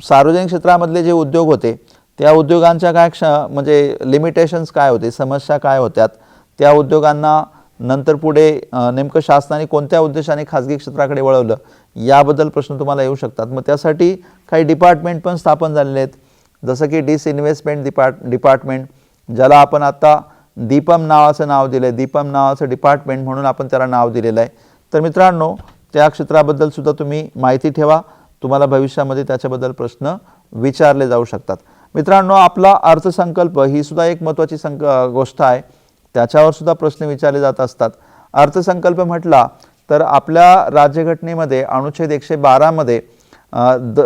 सार्वजनिक क्षेत्रामधले जे उद्योग होते त्या उद्योगांच्या काय म्हणजे लिमिटेशन्स काय होते, समस्या काय होत्यात, त्या उद्योगांना नंतर पुढे नेमकं शासनाने कोणत्या उद्देशाने खाजगी क्षेत्राकडे वळवलं, याबद्दल प्रश्न तुम्हाला येऊ शकतात. मग त्यासाठी काही डिपार्टमेंट पण स्थापन झालेले आहेत. जसं की डिसइन्व्हेस्टमेंट डिपार्टमेंट, ज्याला आपण आता दीपम नावाचं नाव दिलं आहे. दीपम नावाचं डिपार्टमेंट म्हणून आपण त्याला नाव दिलेलं आहे. तर मित्रांनो, त्या क्षेत्राबद्दल सुद्धा तुम्ही माहिती ठेवा. तुम्हाला भविष्यामध्ये त्याच्याबद्दल प्रश्न विचारले जाऊ शकतात. मित्रांनो, आपला अर्थसंकल्प ही सुद्धा एक महत्त्वाची गोष्ट आहे. त्याच्यावर सुद्धा प्रश्न विचारले जात असतात. अर्थसंकल्प म्हटला तर आपल्या राज्यघटनेमध्ये अनुच्छेद 112 मध्ये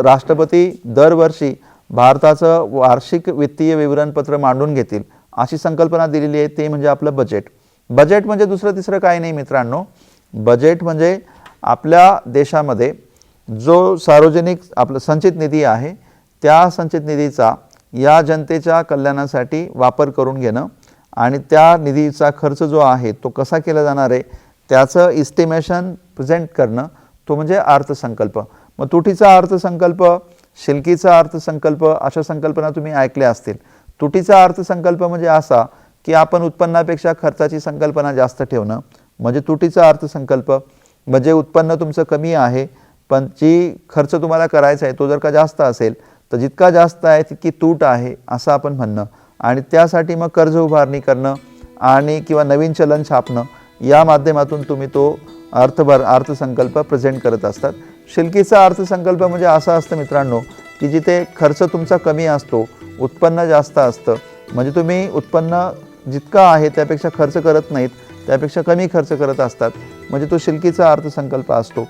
राष्ट्रपती दरवर्षी भारताचं वार्षिक वित्तीय विवरणपत्र मांडून घेतील अशी संकल्पना दिलेली आहे. ते म्हणजे आपलं बजेट. बजेट म्हणजे दुसरं तिसरं काही नाही मित्रांनो. बजेट म्हणजे आपल्या देशामध्ये जो सार्वजनिक आपला संचित निधी आहे, त्या संचित निधीचा या जनतेच्या कल्याणासाठी वापर करून घेणं आणि त्या निधीचा खर्च जो आहे तो कसा केला जाणार आहे त्याचं इस्टिमेशन प्रेझेंट करणं, तो म्हणजे अर्थसंकल्प. मग तुटीचा अर्थसंकल्प, शिल्कीचा अर्थसंकल्प, अशा संकल्पना तुम्ही ऐकल्या असतील. तुटीचा अर्थसंकल्प म्हणजे असा की आपण उत्पन्नापेक्षा खर्चाची संकल्पना जास्त ठेवणं, म्हणजे तुटीचा अर्थसंकल्प. म्हणजे उत्पन्न तुमचं कमी आहे पण जी खर्च तुम्हाला करायचा आहे तो जर का जास्त असेल तर जितका जास्त आहे तितकी तूट आहे असं आपण म्हणणं. आणि त्यासाठी मग कर्ज उभारणी करणं आणि किंवा नवीन चलन छापणं, या माध्यमातून तुम्ही तो अर्थसंकल्प प्रेझेंट करत असतात. शिल्कीचा अर्थसंकल्प म्हणजे असं असतं मित्रांनो की जिथे खर्च तुमचा कमी असतो, उत्पन्न जास्त असतं. म्हणजे तुम्ही उत्पन्न जितका आहे त्यापेक्षा खर्च करत नाहीत, त्यापेक्षा कमी खर्च करत असतात, म्हणजे तो शिल्कीचा अर्थसंकल्प असतो.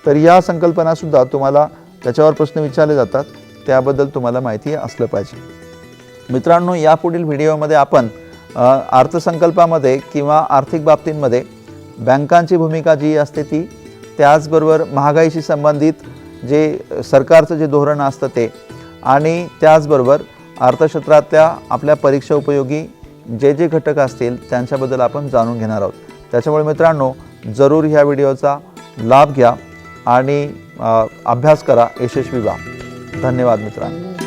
तर या संकल्पनासुद्धा तुम्हाला त्याच्यावर प्रश्न विचारले जातात, त्याबद्दल तुम्हाला माहिती असलं पाहिजे. मित्रांनो, यापुढील व्हिडिओमध्ये आपण अर्थसंकल्पामध्ये किंवा आर्थिक बाबतींमध्ये बँकांची भूमिका जी असते ती, त्याचबरोबर महागाईशी संबंधित जे सरकारचं जे धोरण असतं ते, आणि त्याचबरोबर अर्थक्षेत्रातल्या आपल्या परीक्षा उपयोगी जे जे घटक असतील त्यांच्याबद्दल आपण जाणून घेणार आहोत. त्याच्यामुळे मित्रांनो, जरूर ह्या व्हिडिओचा लाभ घ्या आणि अभ्यास करा, यशस्वी व्हा. धन्यवाद मित्रांनो.